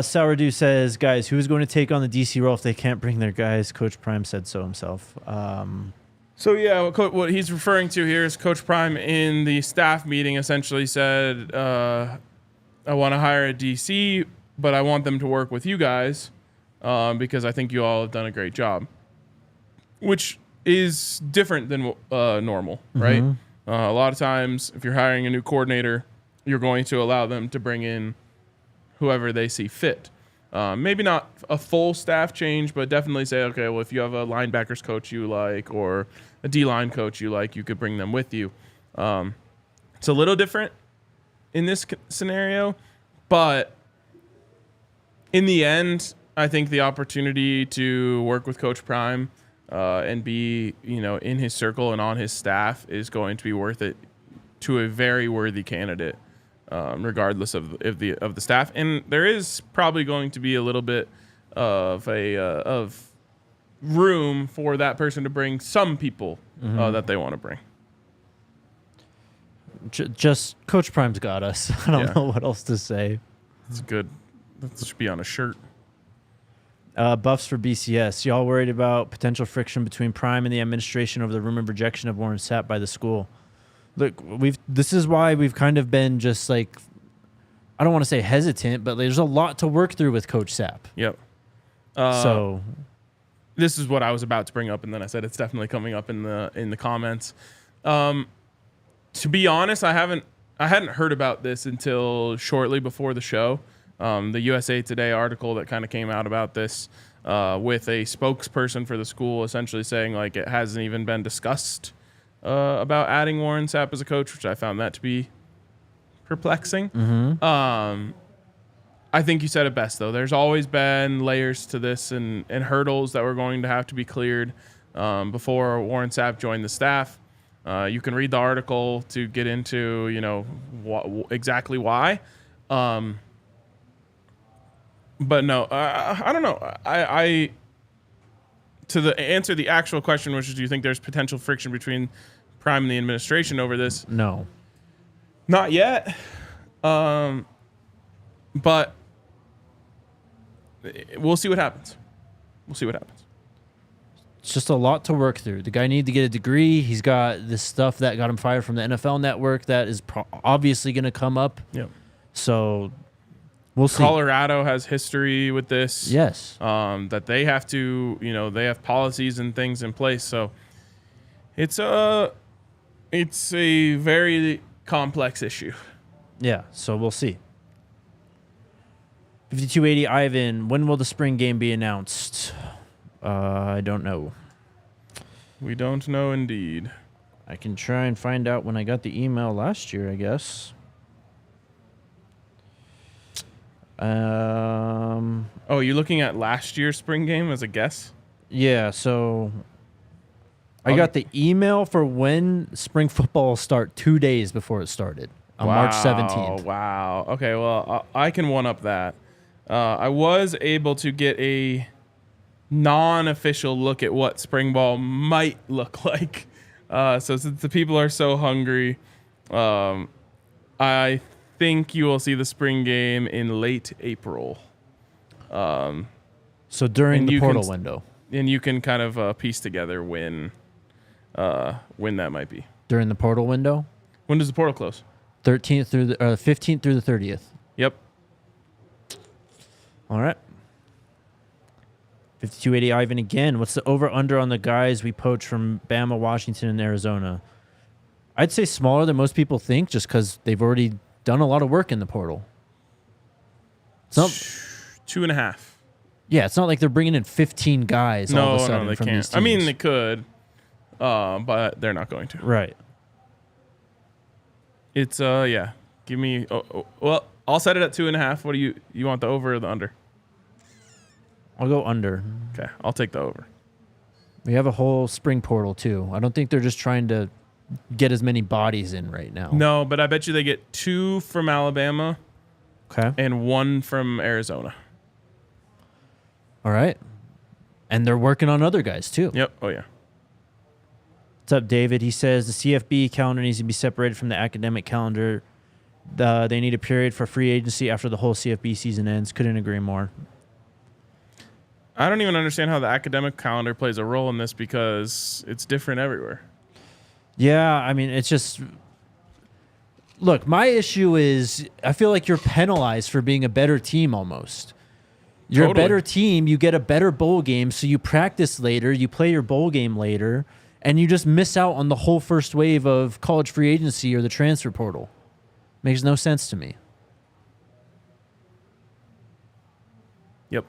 Sourdough says, guys, who is going to take on the DC role if they can't bring their guys? Coach Prime said so himself. So yeah, what he's referring to here is Coach Prime in the staff meeting essentially said, I want to hire a DC, but I want them to work with you guys because I think you all have done a great job, which is different than normal, right? A lot of times, if you're hiring a new coordinator, you're going to allow them to bring in whoever they see fit. Maybe not a full staff change, but definitely say, okay, well, if you have a linebackers coach you like or a D-line coach you like, you could bring them with you. It's a little different in this scenario, but in the end, I think the opportunity to work with Coach Prime and be, in his circle and on his staff is going to be worth it to a very worthy candidate. Regardless of the staff, and there is probably going to be a little bit of room for that person to bring some people that they want to bring. Just Coach Prime's got us. I don't know what else to say. It's good. That should be on a shirt. Buffs for BCS. Y'all worried about potential friction between Prime and the administration over the rumored rejection of Warren Sapp by the school? Look, this is why we've kind of been just like, I don't want to say hesitant, but there's a lot to work through with Coach Sapp. Yep. So this is what I was about to bring up, and then I said it's definitely coming up in the comments. To be honest, I hadn't heard about this until shortly before the show. The USA Today article that kind of came out about this with a spokesperson for the school essentially saying like it hasn't even been discussed about adding Warren Sapp as a coach, which I found that to be perplexing. I think you said it best, though. There's always been layers to this and hurdles that were going to have to be cleared before Warren Sapp joined the staff. You can read the article to get into, exactly why. But no, I don't know. I to answer the actual question, which is, do you think there's potential friction between Prime and the administration over this? No. Not yet. But we'll see what happens. It's just a lot to work through. The guy needed to get a degree. He's got this stuff that got him fired from the NFL Network that is obviously going to come up. Yep. So we'll see. Colorado has history with this. Yes. That they have to, they have policies and things in place. So it's a very complex issue. Yeah. So we'll see. 5280 Ivan, when will the spring game be announced? I don't know. We don't know indeed. I can try and find out when I got the email last year, I guess. Oh, you're looking at last year's spring game as a guess? Yeah, so I got the email for when spring football will start 2 days before it started on March 17th. Wow. Okay, well, I can one-up that. I was able to get a non-official look at what spring ball might look like. So since the people are so hungry, I think you will see the spring game in late April. So during the portal window. And you can kind of piece together when that might be. During the portal window? When does the portal close? 13th through the 15th through the 30th. Yep. All right. 5280 Ivan again. What's the over-under on the guys we poach from Bama, Washington, and Arizona? I'd say smaller than most people think just because they've already done a lot of work in the portal. It's not, 2.5. Yeah, it's not like they're bringing in 15 guys all of a sudden they from can't. these teams. I mean, they could, but they're not going to. Right. It's, yeah. Give me, well, I'll set it at 2.5. What do you want, the over or the under? I'll go under. Okay, I'll take the over. We have a whole spring portal, too. I don't think they're just trying to get as many bodies in right now. No, but I bet you they get 2 from Alabama. Okay. And 1 from Arizona. All right. And they're working on other guys too. Yep. Oh, yeah. What's up, David? He says the CFB calendar needs to be separated from the academic calendar. They need a period for free agency after the whole CFB season ends. Couldn't agree more. I don't even understand how the academic calendar plays a role in this because it's different everywhere. Yeah, I mean, it's just... Look, my issue is I feel like you're penalized for being a better team almost. You're a better team. You get a better bowl game, so you practice later. You play your bowl game later, and you just miss out on the whole first wave of college free agency or the transfer portal. Makes no sense to me. Yep.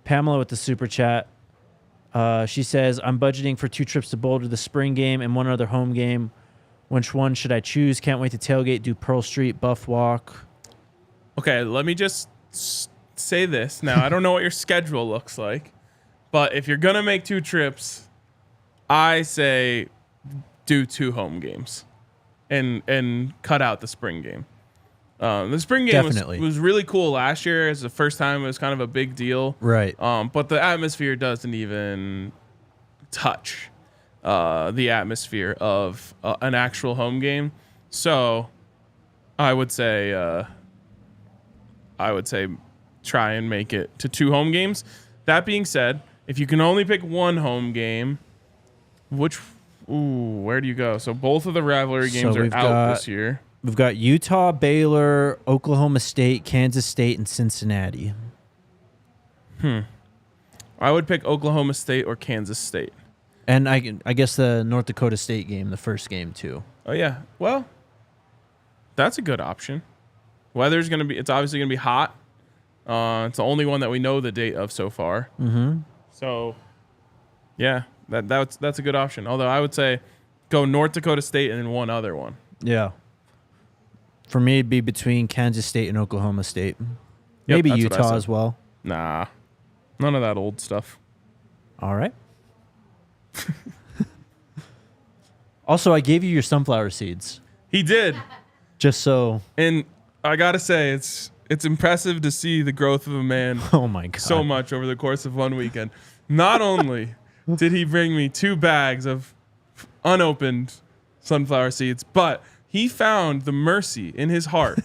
Pamela with the super chat. She says, I'm budgeting for 2 trips to Boulder, the spring game and 1 other home game. Which one should I choose? Can't wait to tailgate, do Pearl Street, Buff Walk. Okay, let me just say this. Now, I don't know what your schedule looks like, but if you're going to make 2 trips, I say do 2 home games and cut out the spring game. The spring game was really cool last year. It's the first time it was kind of a big deal. Right. But the atmosphere doesn't even touch the atmosphere of an actual home game. So I would say try and make it to 2 home games. That being said, if you can only pick 1 home game, where do you go? So both of the rivalry games are out this year. We've got Utah, Baylor, Oklahoma State, Kansas State, and Cincinnati. I would pick Oklahoma State or Kansas State. And I guess the North Dakota State game, the first game too. Oh yeah. Well, that's a good option. Weather's it's obviously gonna be hot. It's the only one that we know the date of so far. Mm-hmm. So, yeah, that's a good option. Although I would say go North Dakota State and then 1 other one. Yeah. For me, it'd be between Kansas State and Oklahoma State. Maybe Utah as well. Nah, none of that old stuff. All right. Also, I gave you your sunflower seeds. He did. Just so. And I got to say, it's impressive to see the growth of a man oh my God. so much over the course of 1 weekend. Not only did he bring me 2 bags of unopened sunflower seeds, but he found the mercy in his heart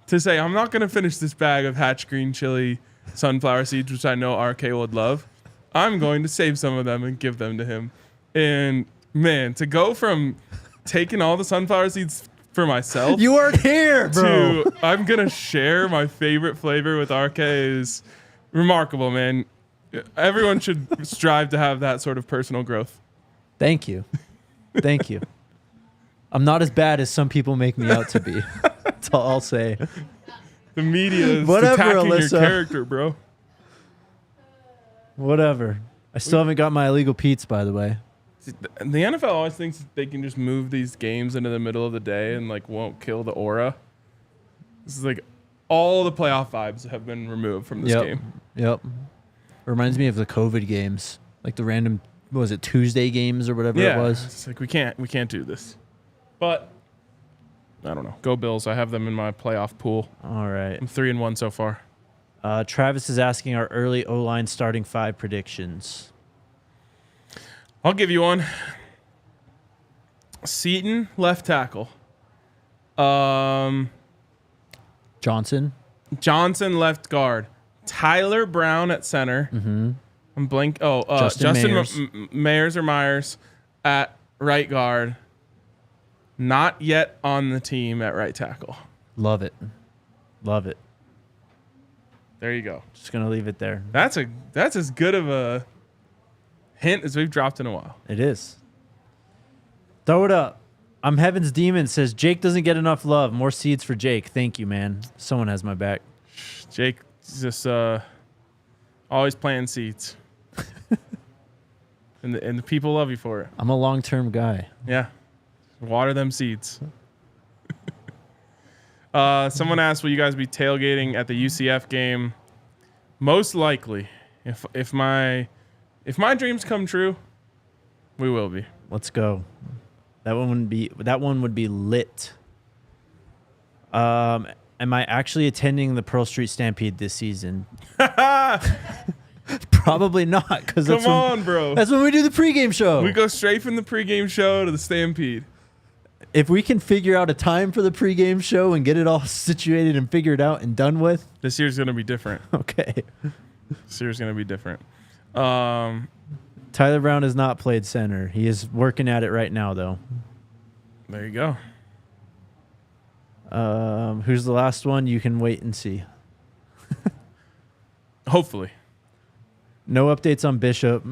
to say, I'm not going to finish this bag of Hatch green chili sunflower seeds, which I know RK would love. I'm going to save some of them and give them to him. And man, to go from taking all the sunflower seeds for myself, you weren't here, bro, to I'm going to share my favorite flavor with RK is remarkable, man. Everyone should strive to have that sort of personal growth. Thank you. Thank you. I'm not as bad as some people make me out to be. That's all I'll say. The media is attacking Alyssa. Your character, bro. Whatever. I still haven't got my illegal Pete's, by the way. The NFL always thinks that they can just move these games into the middle of the day and won't kill the aura. This is all the playoff vibes have been removed from this game. Yep. Reminds me of the COVID games, the random, what was it, Tuesday games or whatever it was. It's we can't do this. But I don't know. Go Bills. I have them in my playoff pool. All right. I'm 3-1 so far. Travis is asking our early O-line starting 5 predictions. I'll give you one. Seaton, left tackle. Johnson, left guard. Tyler Brown at center. Mm-hmm. I'm blank. Justin Myers at right guard. Not yet on the team at right tackle. Love it. There you go. Just gonna leave it there. That's as good of a hint as we've dropped in a while. It is. Throw it up. I'm Heaven's Demon says Jake doesn't get enough love. More seeds for Jake. Thank you, man. Someone has my back. Jake just always planting seeds. and the people love you for it. I'm a long-term guy. Yeah. Water them seeds. Someone asked, will you guys be tailgating at the UCF game? Most likely. If my dreams come true, we will be. Let's go. That one would be lit. Am I actually attending the Pearl Street Stampede this season? Probably not. Come on, bro. That's when we do the pregame show. We go straight from the pregame show to the Stampede. If we can figure out a time for the pregame show and get it all situated and figured out and done with. This year's going to be different. Okay. This year's going to be different. Tyler Brown has not played center. He is working at it right now, though. There you go. Who's the last one? You can wait and see. Hopefully. No updates on Bishop.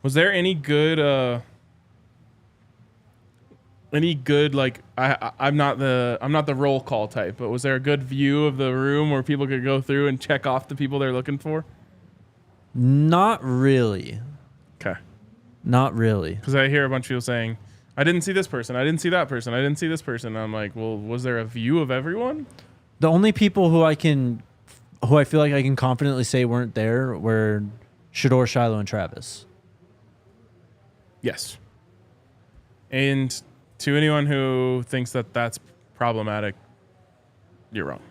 Was there any good like I'm not the roll call type, but was there a good view of the room where people could go through and check off the people they're looking for? Not really. Okay. Not really. Because I hear a bunch of people saying, I didn't see this person, I didn't see that person, I didn't see this person. And I'm like, well, was there a view of everyone? The only people who I feel like I can confidently say weren't there were Shurmur, Shiloh, and Travis. Yes. And to anyone who thinks that that's problematic, you're wrong.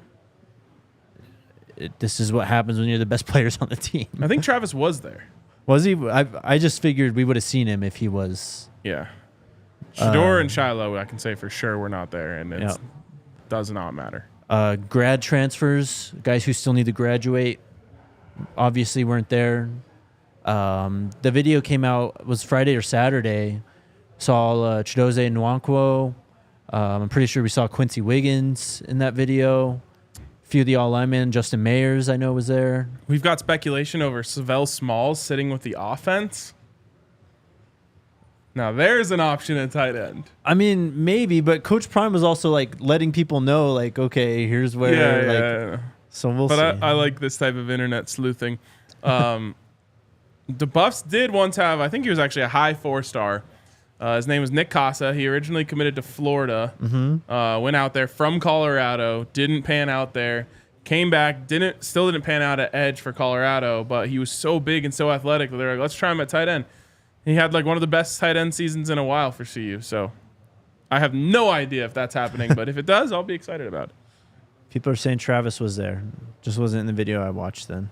This is what happens when you're the best players on the team. I think Travis was there. Was he? I just figured we would have seen him if he was. Yeah. Shurmur and Shiloh, I can say for sure were not there, and it does not matter. Grad transfers, guys who still need to graduate, obviously weren't there. The video came out, was Friday or Saturday. Saw Chidozie Nwankwo. I'm pretty sure we saw Quincy Wiggins in that video. A few of the all-linemen, Justin Mayers, I know was there. We've got speculation over Savell Smalls sitting with the offense. Now, there's an option at tight end. I mean, maybe, but Coach Prime was also like letting people know, like, okay, here's where. Yeah. So we'll see. But I like this type of internet sleuthing. The Buffs did once have, I think he was actually a high 4-star. His name was Nick Casa. He originally committed to Florida. Went out there from Colorado. Didn't pan out there. Came back. Still didn't pan out at edge for Colorado. But he was so big and so athletic that they're like, let's try him at tight end. He had like one of the best tight end seasons in a while for CU. So I have no idea if that's happening. But if it does, I'll be excited about it. People are saying Travis was there. Just wasn't in the video I watched then.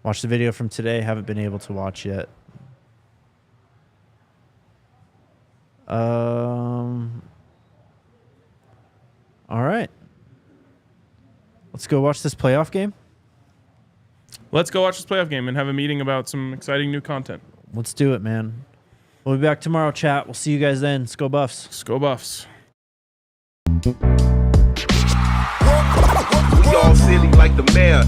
Watched the video from today. Haven't been able to watch yet. All right. Let's go watch this playoff game. Let's go watch this playoff game and have a meeting about some exciting new content. Let's do it, man. We'll be back tomorrow, chat. We'll see you guys then. Let's go Buffs. Let's go Buffs. We all silly like the mayor.